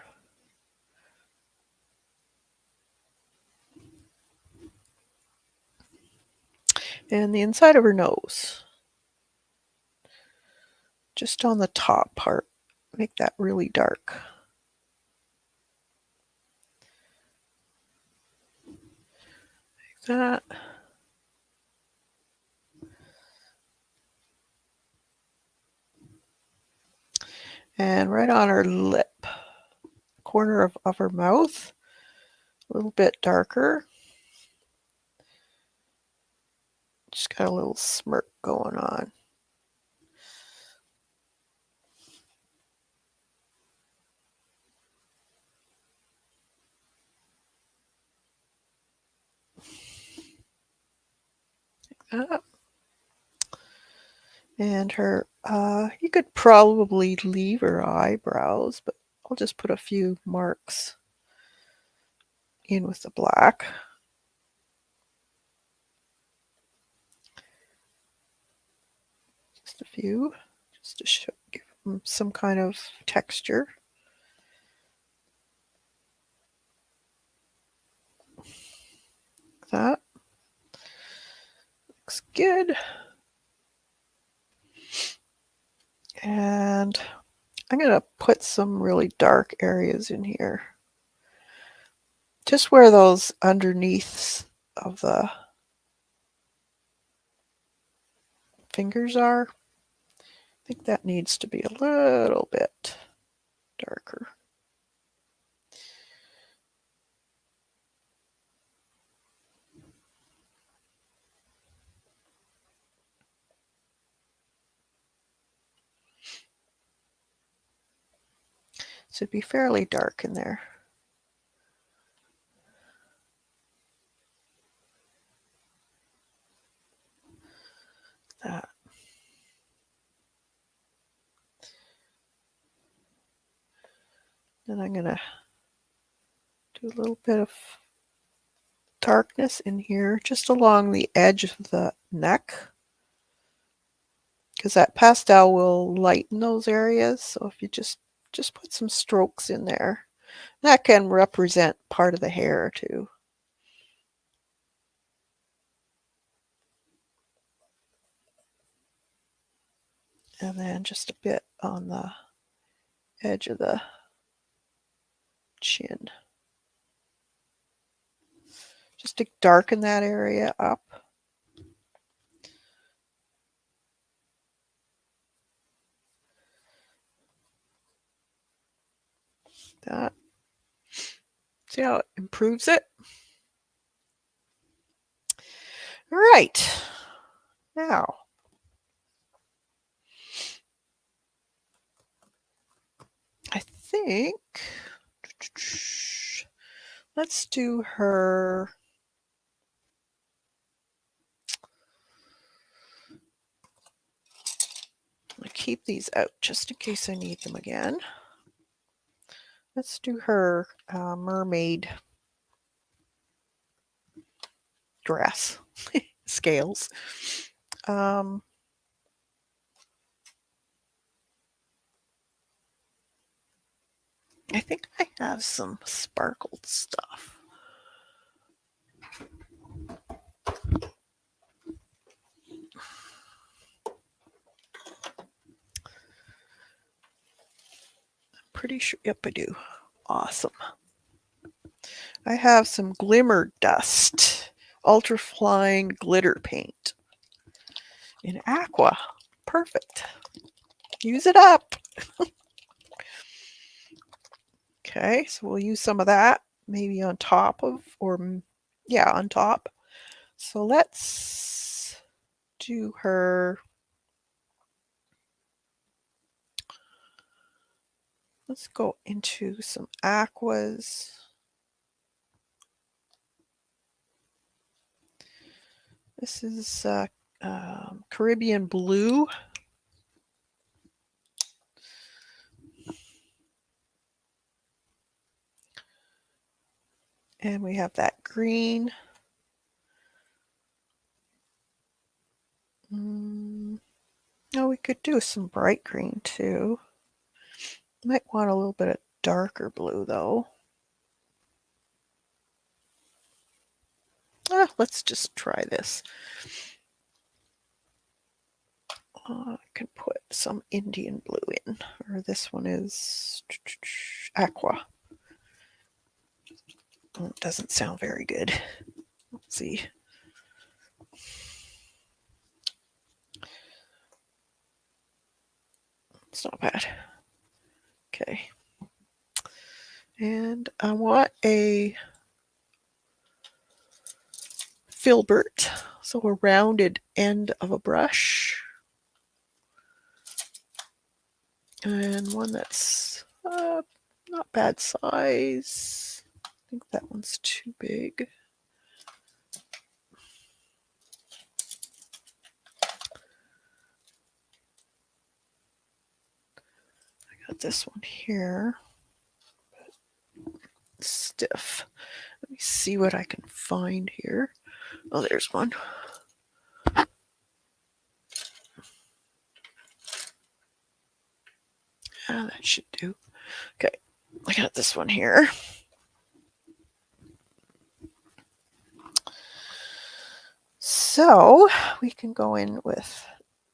And the inside of her nose. Just on the top part. Make that really dark. Like that. And right on her lip, corner of her mouth, a little bit darker. Just got a little smirk going on. Like that. And her You could probably leave her eyebrows, but I'll just put a few marks in with the black. Just a few, just to show, give them some kind of texture. That looks good. And I'm going to put some really dark areas in here. Just where those underneaths of the fingers are. I think that needs to be a little bit darker. So it'd be fairly dark in there. That. Then I'm going to do a little bit of darkness in here, just along the edge of the neck, because that pastel will lighten those areas. So if you just put some strokes in there, that can represent part of the hair too. And then just a bit on the edge of the chin, just to darken that area up. That. See how it improves it? All right. Now, I think let's do her. I'm going to keep these out just in case I need them again. Let's do her mermaid dress scales. I think I have some sparkled stuff. I'm pretty sure, yep, I do. Awesome. I have some glimmer dust, ultra flying glitter paint in aqua. Perfect. Use it up. Okay, so we'll use some of that maybe on top of, or yeah, on top. So let's do her. Let's go into some aquas. This is Caribbean blue. And we have that green. Oh, we could do some bright green too. Might want a little bit of darker blue though. Let's just try this. I can put some Indian blue in, or this one is aqua. Oh, it doesn't sound very good. Let's see. It's not bad. Okay. And I want a filbert, so a rounded end of a brush. And one that's not bad size. I think that one's too big. got this one here. Stiff. Let me see what I can find here. Oh, there's one. Ah, that should do. Okay, I got this one here. So we can go in with,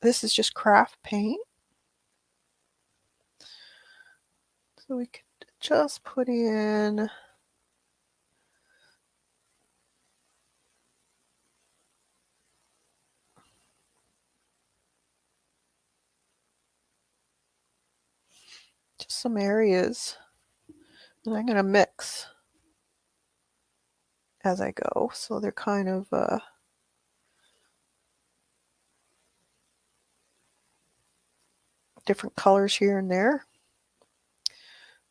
this is just craft paint. So we can just put in just some areas, and I'm going to mix as I go. So they're kind of different colors here and there.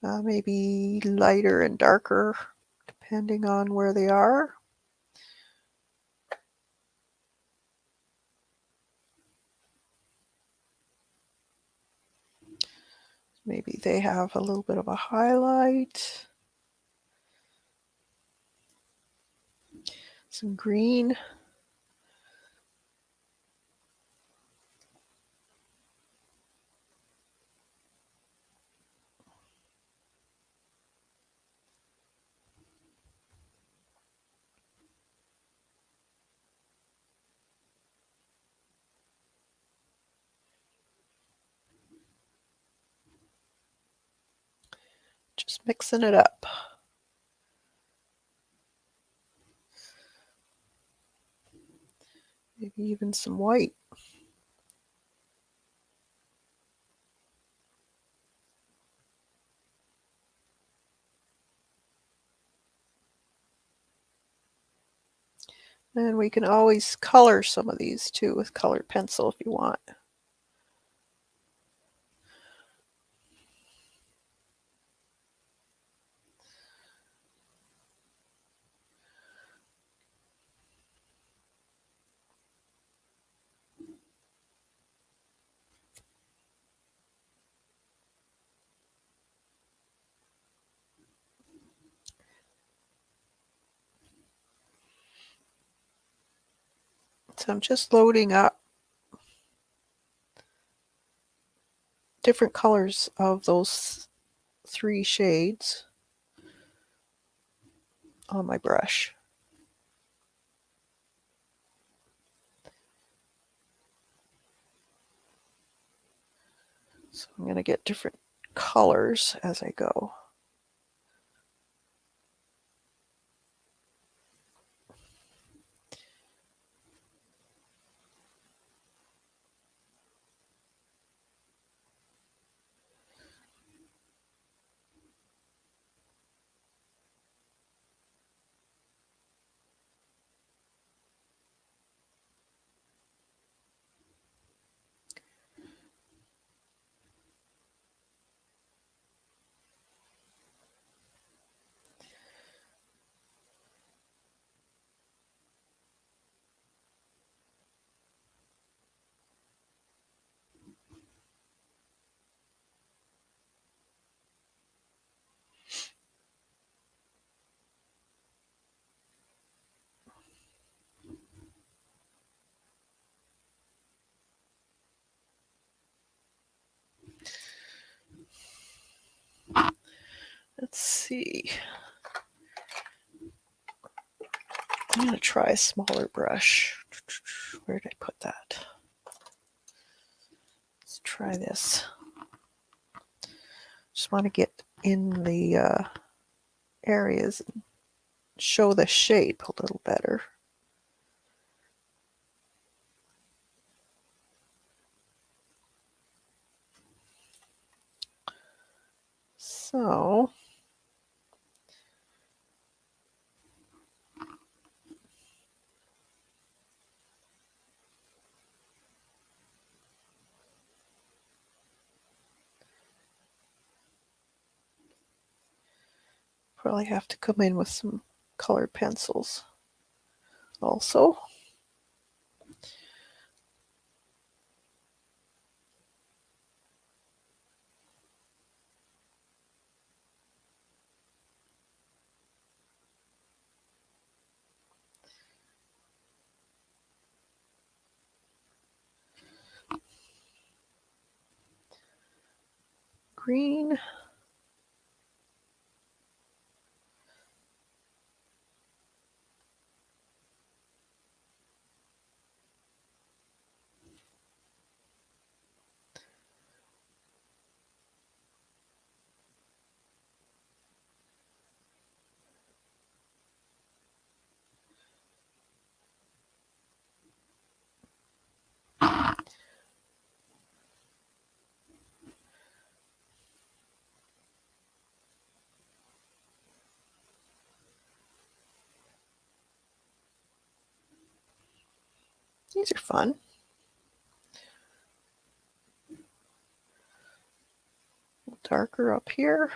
Maybe lighter and darker depending on where they are. Maybe they have a little bit of a highlight. Some green. Just mixing it up. Maybe even some white. And we can always color some of these too with colored pencil if you want. So I'm just loading up different colors of those 3 shades on my brush. So I'm going to get different colors as I go. Let's see. I'm going to try a smaller brush. Where did I put that? Let's try this. Just want to get in the areas and show the shape a little better. So probably have to come in with some colored pencils also. green. These are fun. Darker up here.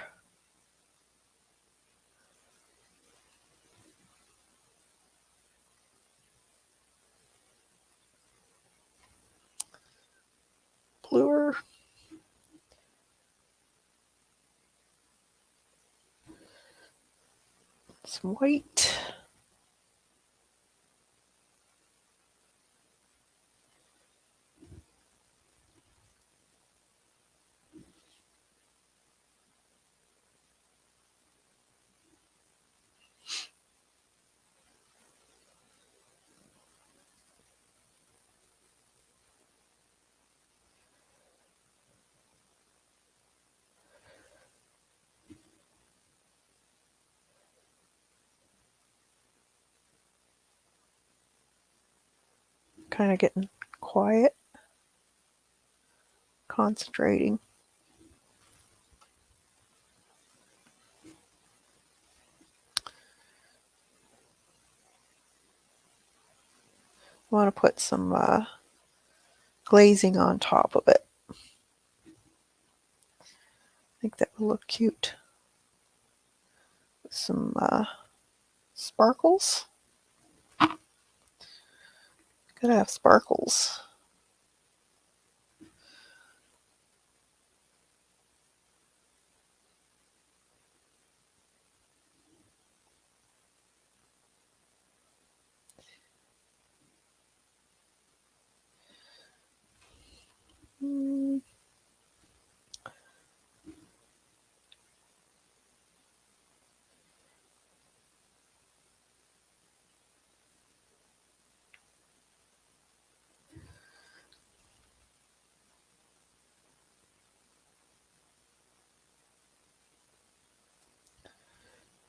Bluer. Some white. Kind of getting quiet, concentrating. I want to put some glazing on top of it. I think that will look cute. Some sparkles. Gotta have sparkles.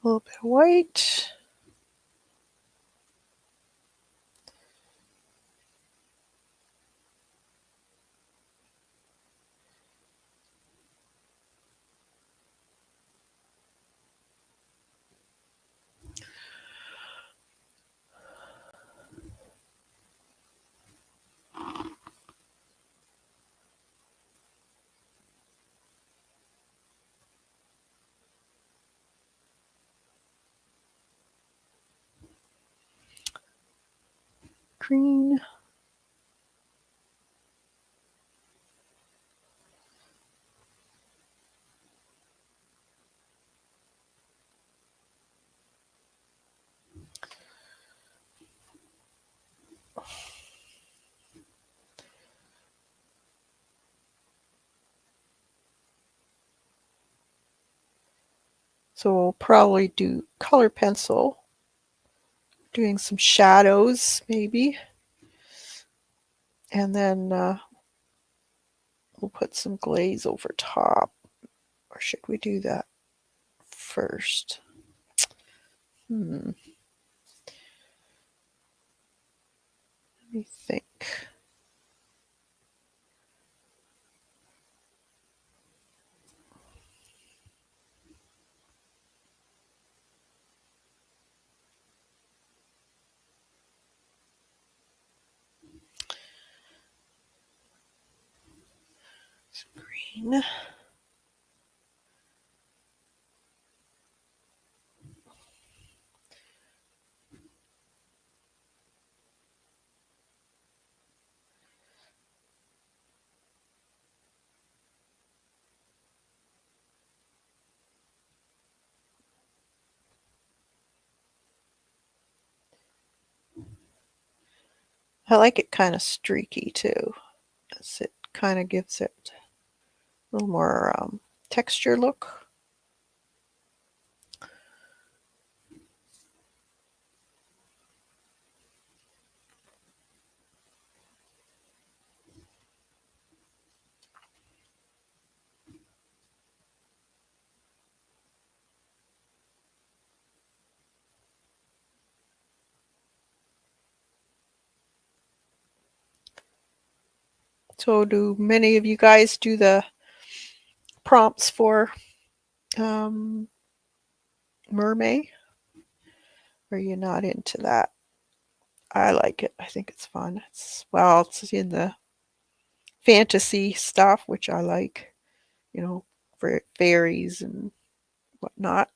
A little bit of white. Green. So we'll probably do color pencil, doing some shadows maybe. And then we'll put some glaze over top. Or should we do that first? Let me think. Green. I like it kind of streaky too, as it kind of gives it a little more texture look. So do many of you guys do the prompts for Mermaid? Or are you not into that? I like it. I think it's fun. It's in the fantasy stuff, which I like, for fairies and whatnot.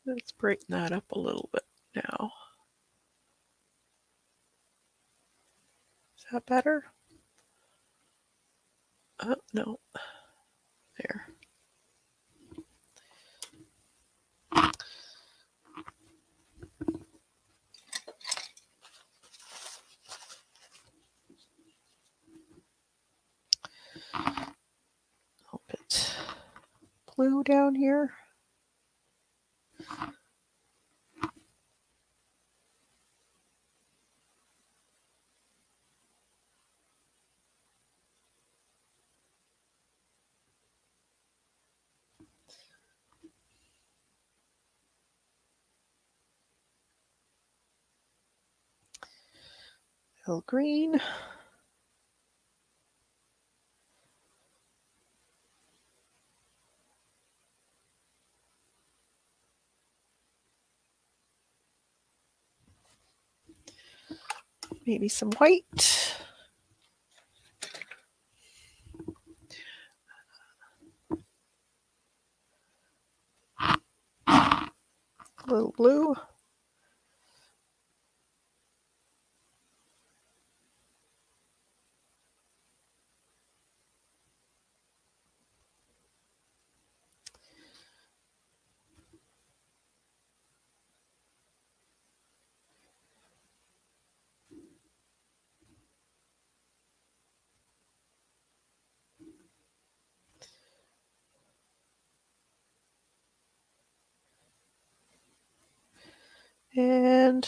Let's brighten that up a little bit now. Is that better? No. There. A little bit blue down here. A little green. Maybe some white. A little blue. And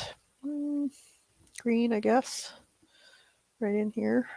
green, I guess, right in here.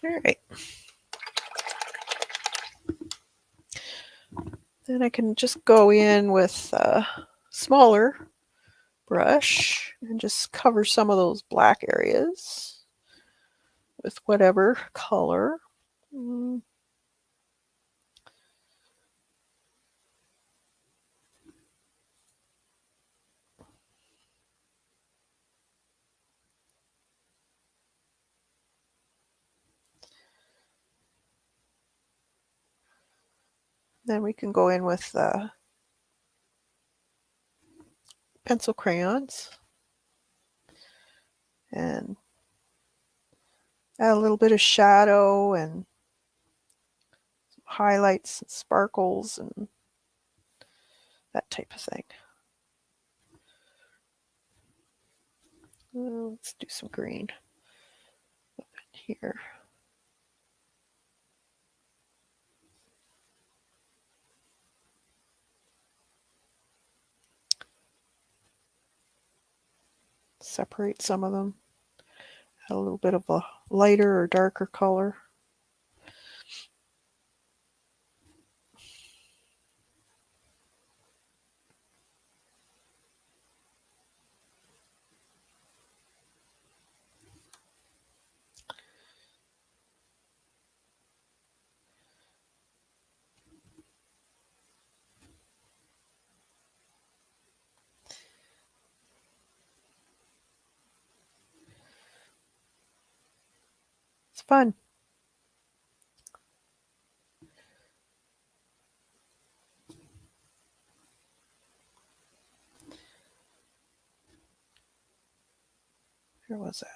All right. Then I can just go in with a smaller brush and just cover some of those black areas with whatever color. Then we can go in with pencil crayons and add a little bit of shadow and highlights and sparkles and that type of thing. Let's do some green here. Separate some of them. Add a little bit of a lighter or darker color. It's fun. Where was that?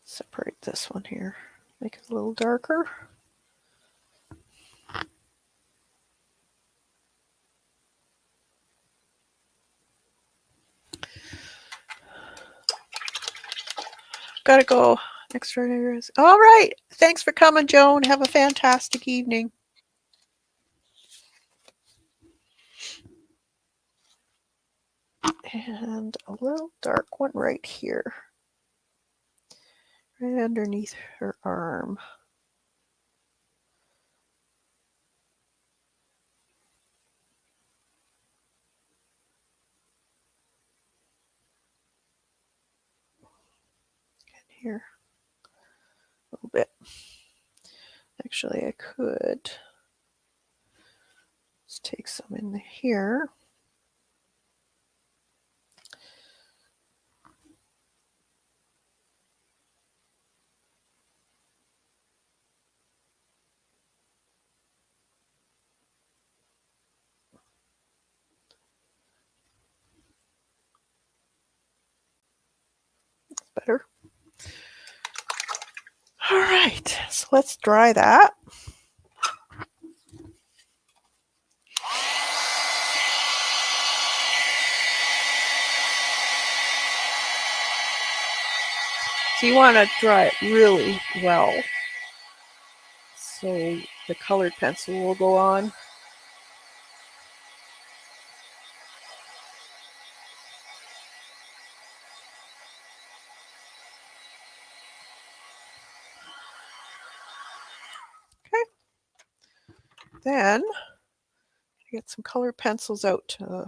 Separate this one here. Make it a little darker. Gotta go. Extraordinary. All right. Thanks for coming, Joan. Have a fantastic evening. And a little dark one right here. Right underneath her arm. And here. A little bit. Actually, I could just take some in here. That's better. All right, so let's dry that. So you want to dry it really well so the colored pencil will go on. Okay. Then get some colored pencils out to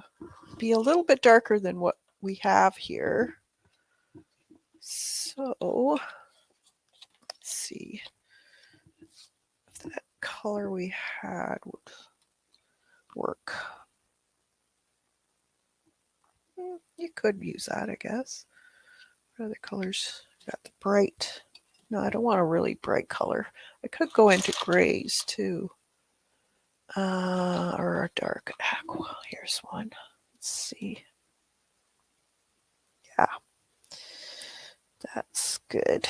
be a little bit darker than what we have here. So let's see if that color we had would work. You could use that, I guess. What other colors? Got the bright. No, I don't want a really bright color. I could go into grays too. Or a dark aqua. Here's one. Let's see. Yeah, that's good.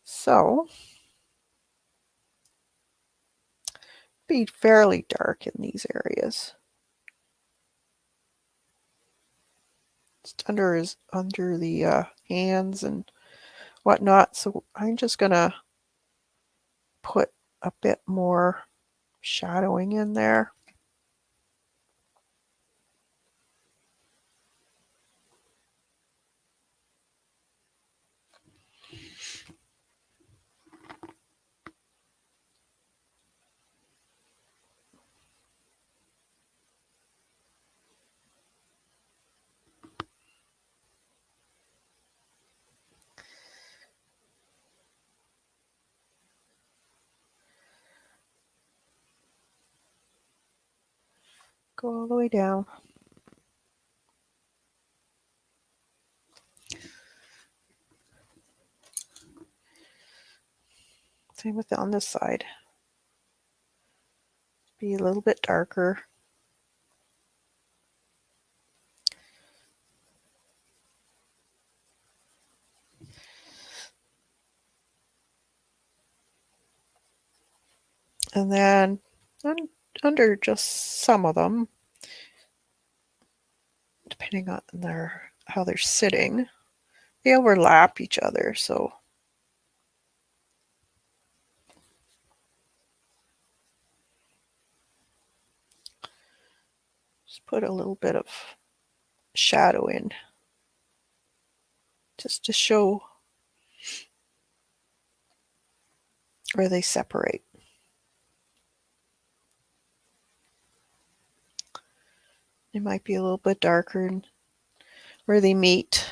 So, be fairly dark in these areas. Just under the hands and whatnot. So I'm just gonna put a bit more shadowing in there. Go all the way down. Same with on this side. be a little bit darker. And then under just some of them, depending on how they're sitting, they overlap each other. So just put a little bit of shadow in just to show where they separate. They might be a little bit darker where they meet.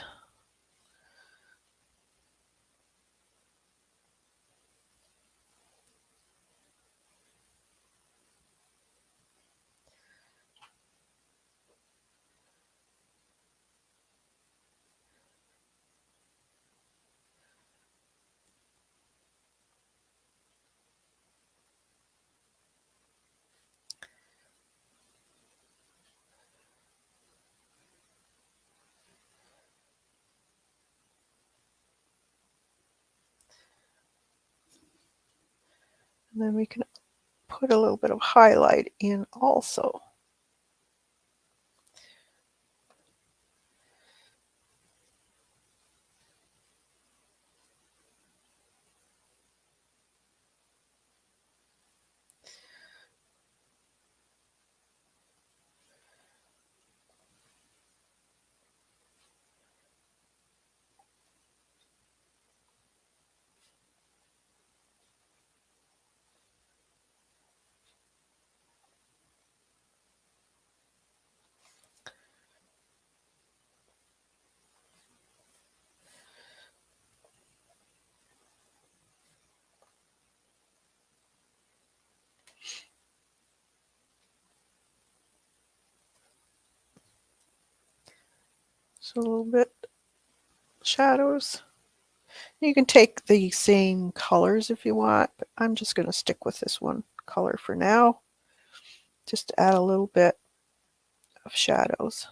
And then we can put a little bit of highlight in also. So a little bit shadows. You can take the same colors if you want, but I'm just going to stick with this one color for now, just to add a little bit of shadows.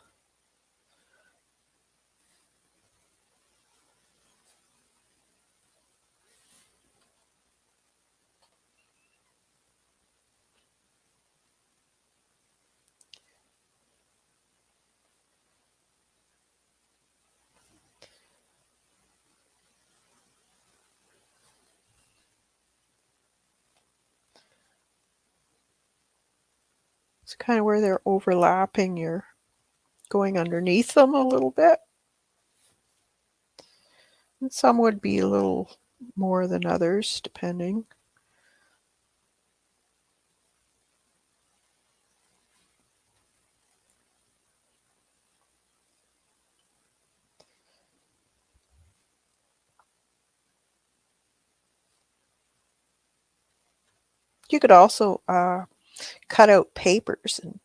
It's kind of where they're overlapping, you're going underneath them a little bit. And some would be a little more than others, depending. You could also cut out papers and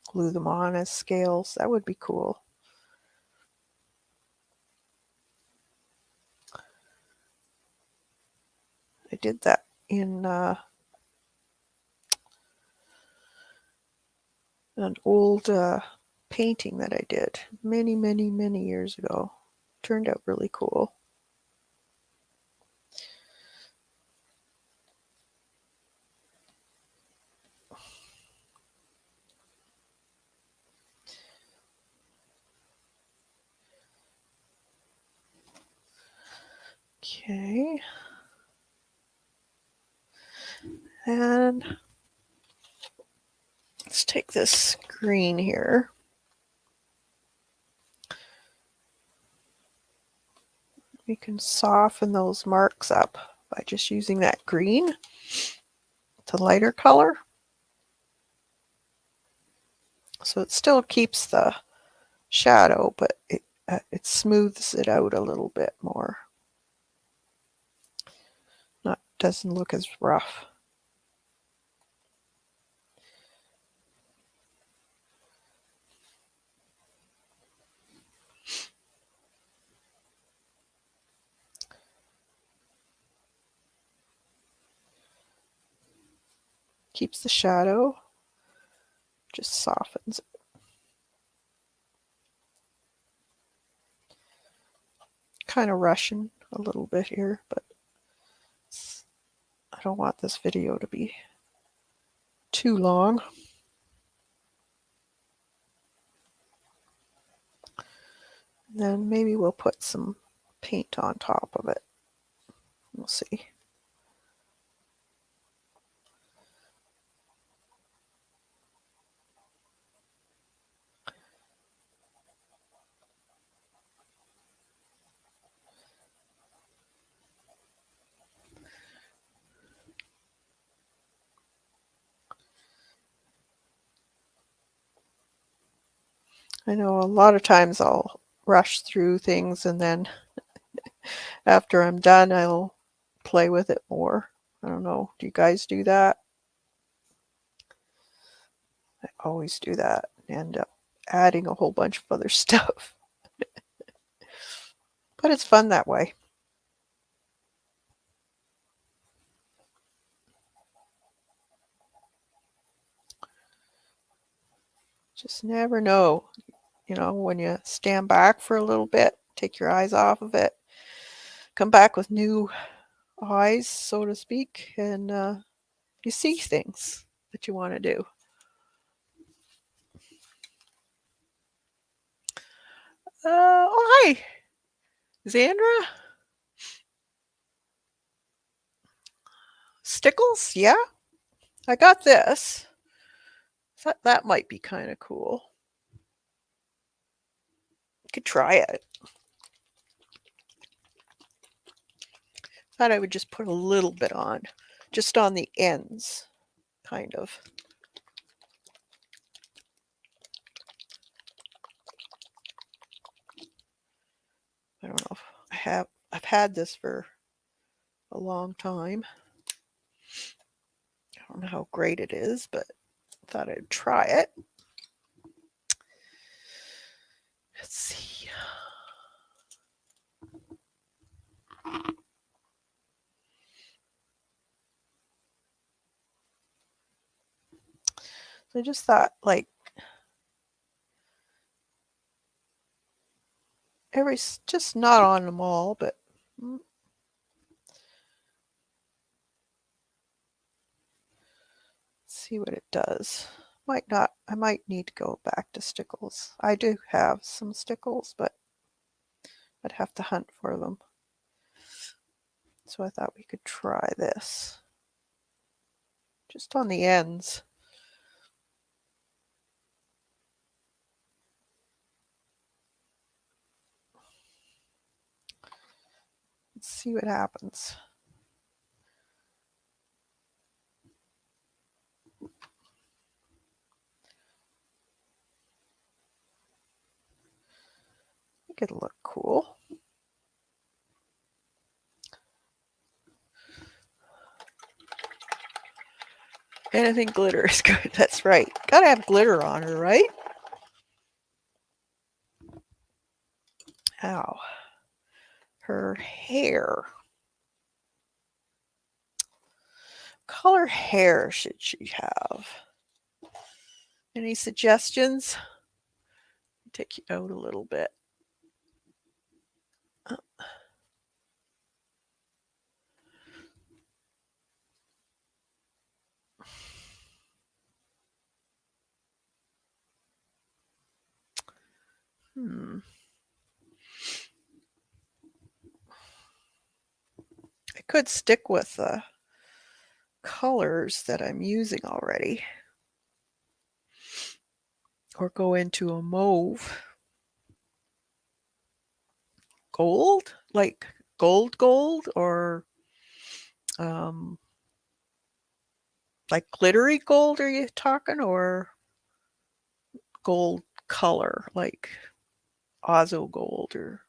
glue them on as scales. That would be cool. I did that in an old painting that I did many years ago. Turned out really cool. Okay. And let's take this green here. We can soften those marks up by just using that green to lighter color. So it still keeps the shadow, but it smooths it out a little bit more. Doesn't look as rough. Keeps the shadow, just softens it. Kind of rushing a little bit here, but I don't want this video to be too long. Then maybe we'll put some paint on top of it. We'll see. I know a lot of times I'll rush through things and then after I'm done, I'll play with it more. I don't know. Do you guys do that? I always do that. End up adding a whole bunch of other stuff. But it's fun that way. Just never know, when you stand back for a little bit, take your eyes off of it, come back with new eyes, so to speak, and you see things that you want to do. Oh, hi, Xandra. Stickles? Yeah, I got this. Thought that might be kind of cool. You could try it. Thought I would just put a little bit on, just on the ends, kind of. I don't know if I've had this for a long time. I don't know how great it is, but I thought I'd try it. Let's see. So I just thought, like, just not on them all, but see what it does. I might need to go back to stickles. I do have some stickles, but I'd have to hunt for them. So I thought we could try this. Just on the ends. Let's see what happens. I think it'll look cool. Anything glitter is good. That's right. Gotta have glitter on her, right? Ow. Her hair. Color hair should she have? Any suggestions? Take you out a little bit. I could stick with the colors that I'm using already, or go into a mauve. Gold? Like gold, or like glittery gold, are you talking, or gold color, like Ozo gold, or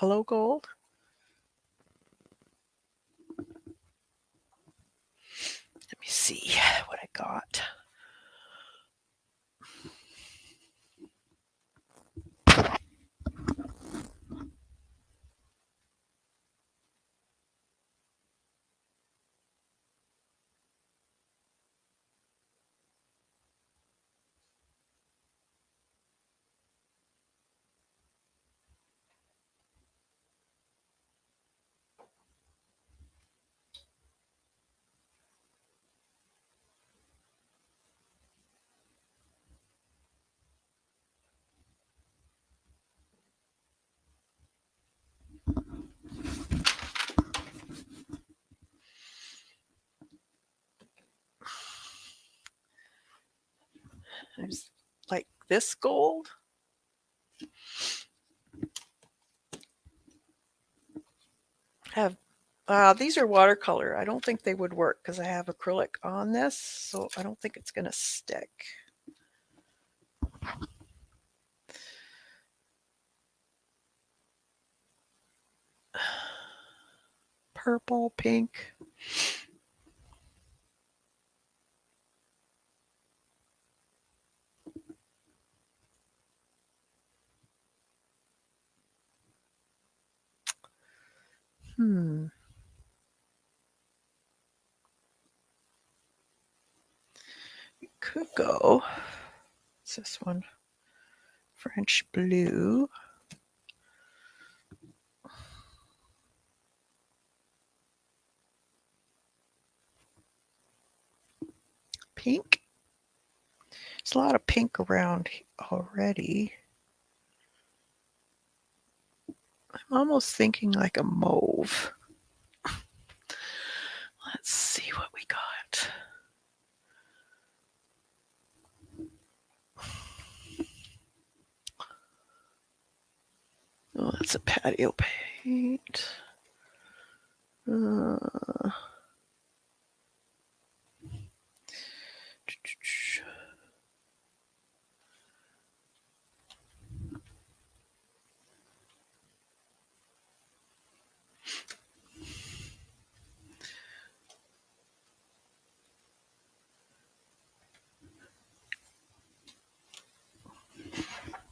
Hello Gold. Let me see what I got. There's like this gold. Have these are watercolor. I don't think they would work because I have acrylic on this, so I don't think it's going to stick. Purple, pink. Could go. What's this one? French blue. Pink. There's a lot of pink around already. I'm almost thinking like a mauve. Let's see what we got. Oh, that's a patio paint.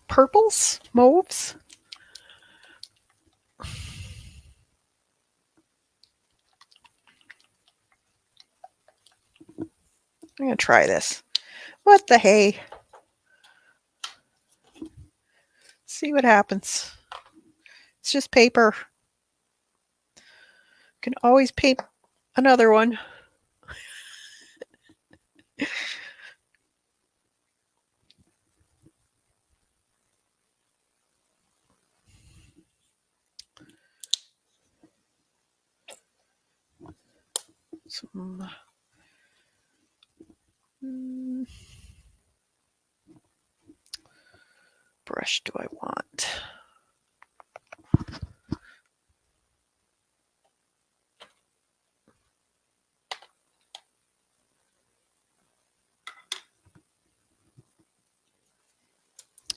Purples? Mauves? I'm going to try this. What the hey? See what happens. It's just paper. Can always paint another one. Some brush do I want?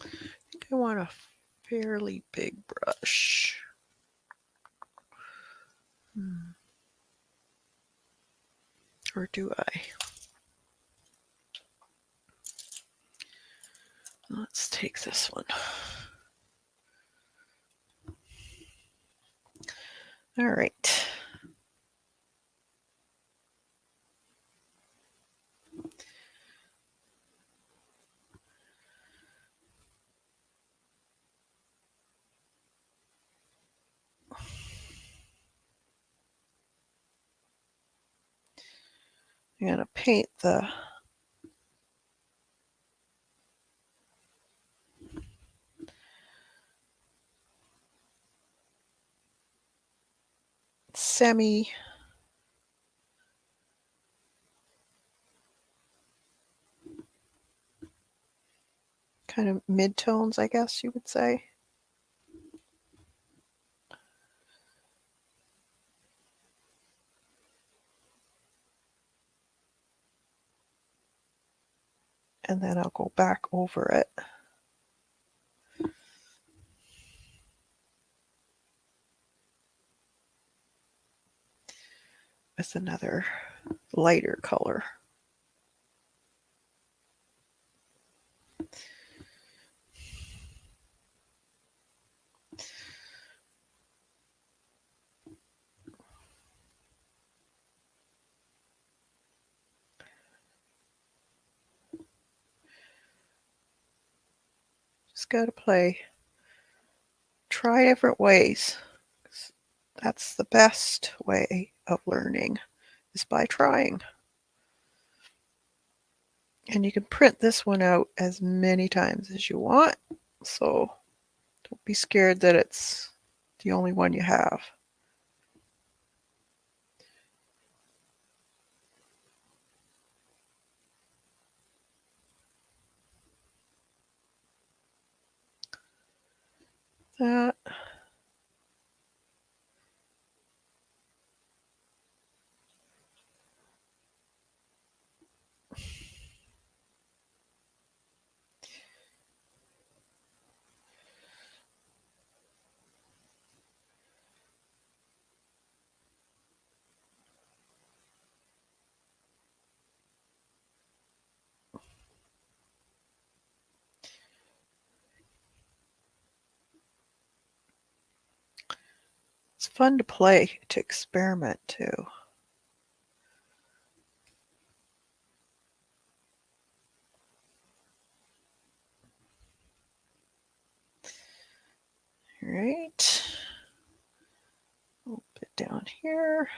I think I want a fairly big brush. Or do I? Let's take this one. All right. I'm going to paint the semi kind of mid-tones, I guess you would say. And then I'll go back over it. with another lighter color. Just got to play. Try different ways. That's the best way of learning, is by trying. And you can print this one out as many times as you want. So don't be scared that it's the only one you have. That. It's fun to play, to experiment too. All right. A little bit down here.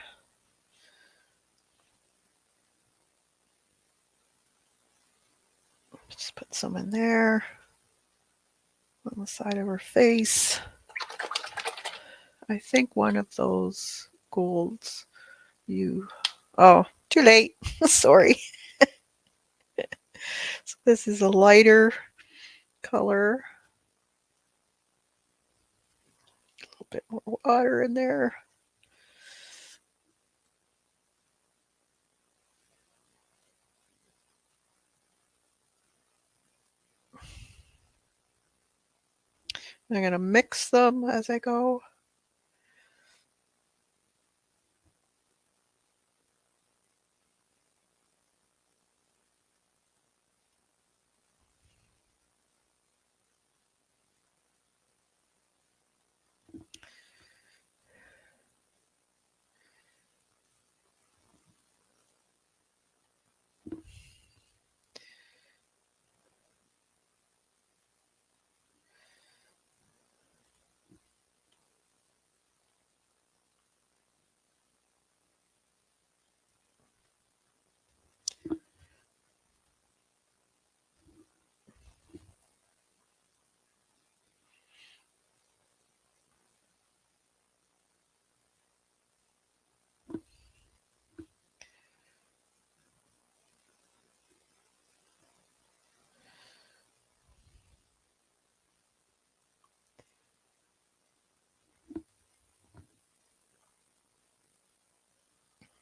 Just put some in there on the side of her face. I think one of those golds oh, too late. Sorry. So this is a lighter color. A little bit more water in there. I'm going to mix them as I go.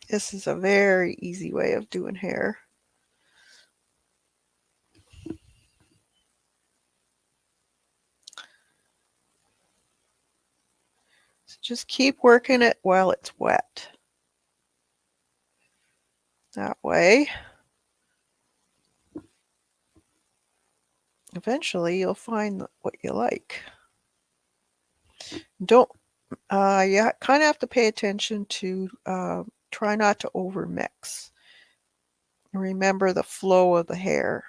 This is a very easy way of doing hair. So just keep working it while it's wet. That way, eventually you'll find what you like. Don't you kind of have to pay attention to try not to overmix. Remember the flow of the hair.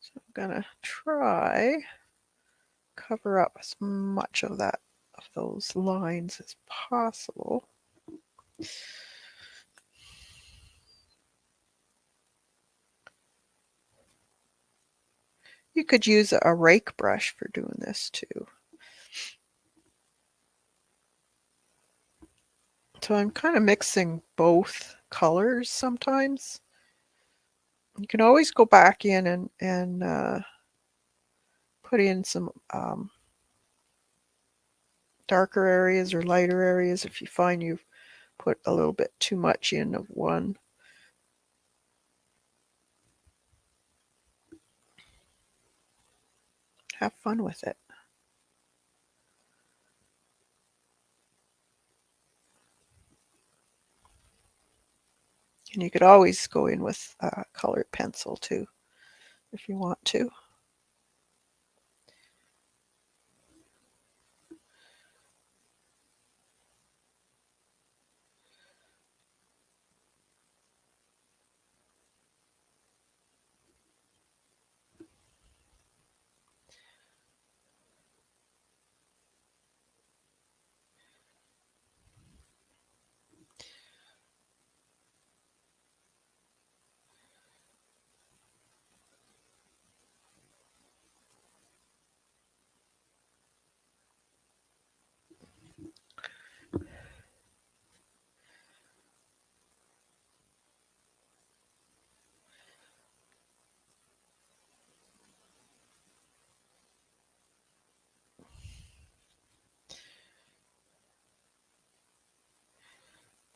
So I'm gonna try cover up as much of those lines as possible. You could use a rake brush for doing this too. So I'm kind of mixing both colors sometimes. You can always go back in and put in some darker areas or lighter areas if you find you've put a little bit too much in of one. have fun with it. And you could always go in with a colored pencil too, if you want to.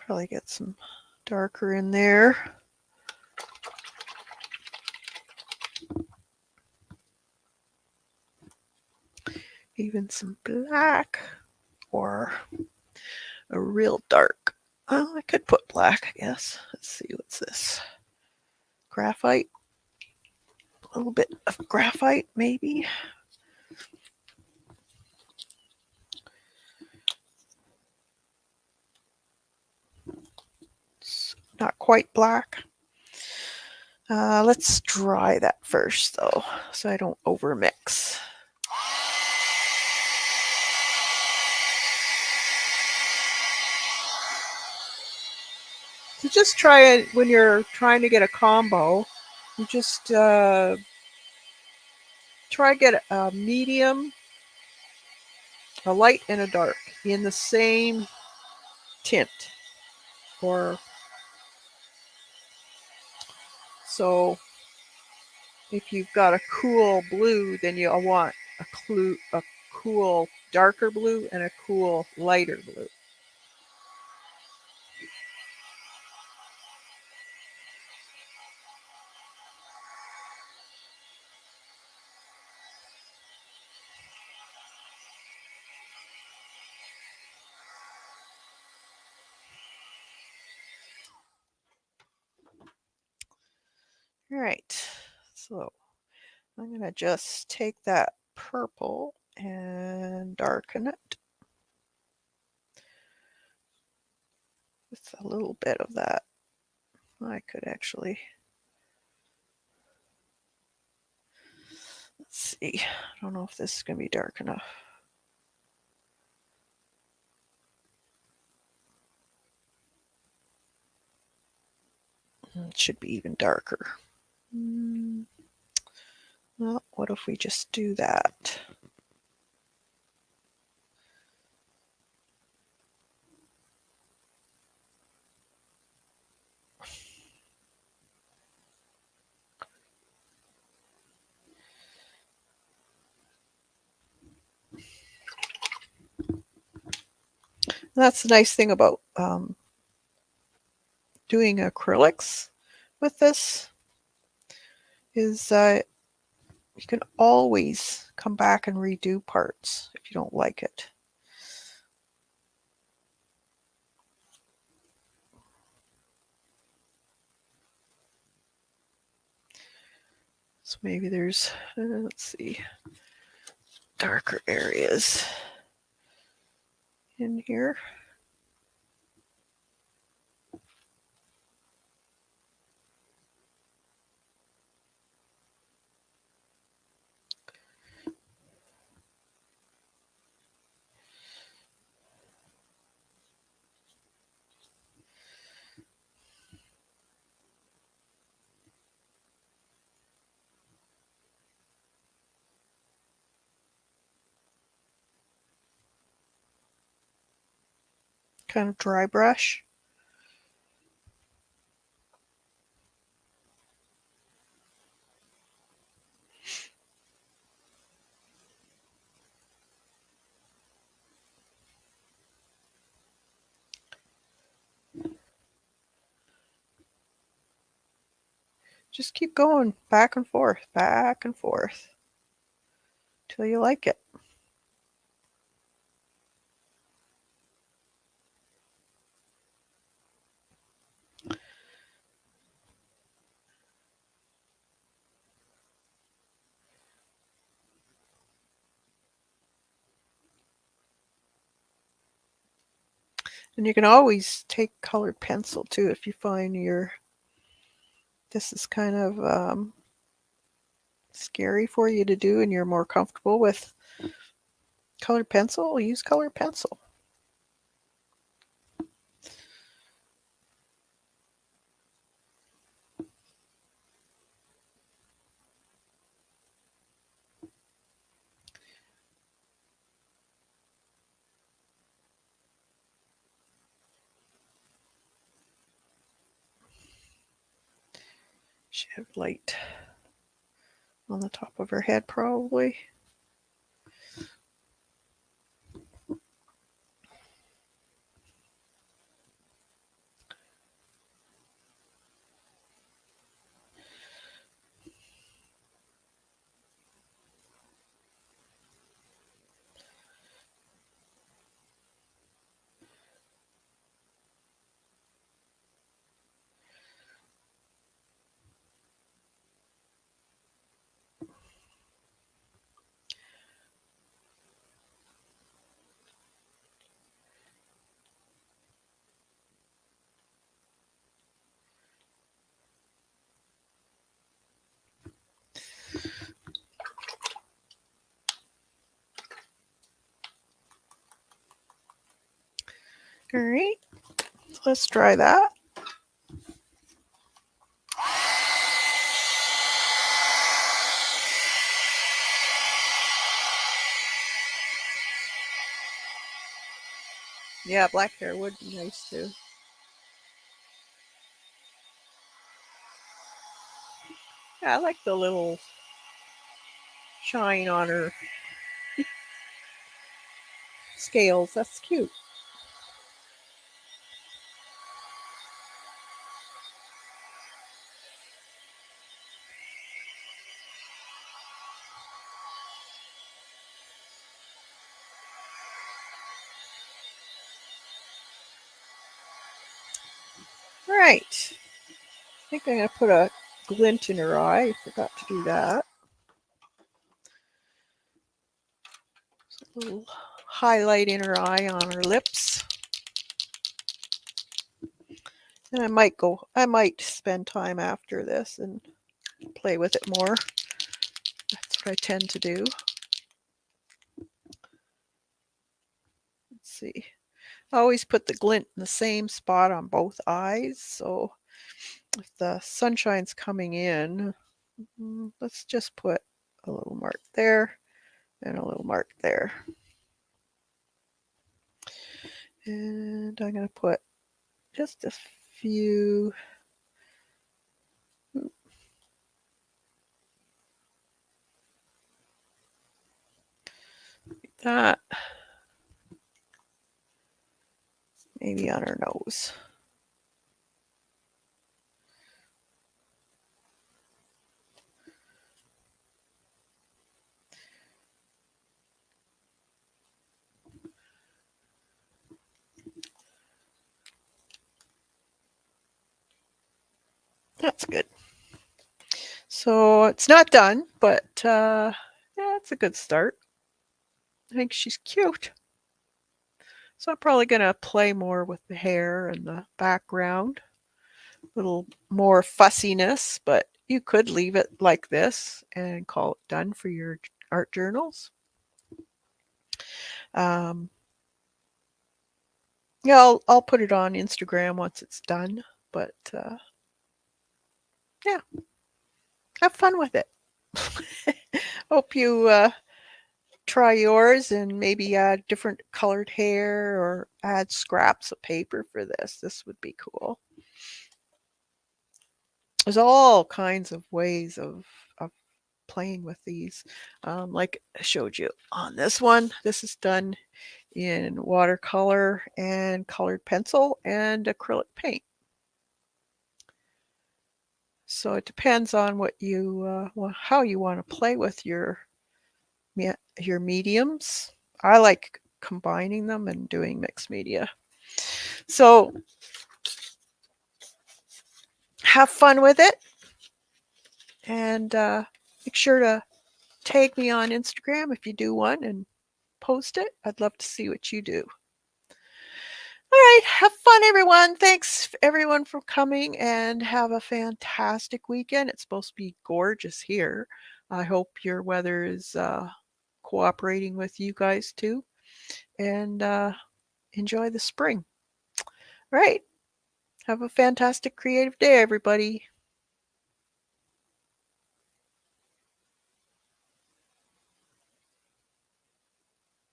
Probably get some darker in there. Even some black or a real dark. Well, I could put black, I guess. Let's see, what's this? Graphite. A little bit of graphite, maybe. It's not quite black. Let's dry that first, though, so I don't overmix. So just try it when you're trying to get a combo. You just try to get a medium, a light, and a dark in the same tint. Or so if you've got a cool blue, then you'll want a cool darker blue and a cool lighter blue. All right, so I'm going to just take that purple and darken it with a little bit of that. I could actually, let's see, I don't know if this is going to be dark enough. It should be even darker. Well, what if we just do that? That's the nice thing about doing acrylics with this is you can always come back and redo parts if you don't like it. So maybe there's, let's see, darker areas in here. Kind of dry brush. Just keep going back and forth, back and forth. till you like it. And you can always take colored pencil too if you find this is kind of scary for you to do and you're more comfortable with colored pencil, use colored pencil. She have light on the top of her head probably. All right, let's try that. Yeah, black hair would be nice too. Yeah, I like the little shine on her scales. That's cute. All right. I think I'm going to put a glint in her eye. I forgot to do that. A little highlight in her eye on her lips. And I might spend time after this and play with it more. That's what I tend to do. Let's see. I always put the glint in the same spot on both eyes. So if the sunshine's coming in, let's just put a little mark there and a little mark there. And I'm going to put just a few. Like that. Maybe on her nose. That's good. So it's not done, but yeah, it's a good start. I think she's cute. So I'm probably going to play more with the hair and the background. A little more fussiness, but you could leave it like this and call it done for your art journals. Yeah, I'll put it on Instagram once it's done, but yeah, have fun with it. Hope you try yours and maybe add different colored hair or add scraps of paper for this. This would be cool. There's all kinds of ways of playing with these. Like I showed you on this one, this is done in watercolor and colored pencil and acrylic paint. So it depends on what you how you want to play with your your mediums. I like combining them and doing mixed media. So have fun with it, and make sure to tag me on Instagram if you do one and post it. I'd love to see what you do. All right, have fun, everyone. Thanks, everyone, for coming, and have a fantastic weekend. It's supposed to be gorgeous here. I hope your weather is cooperating with you guys too, and enjoy the spring. All right, have a fantastic creative day, everybody.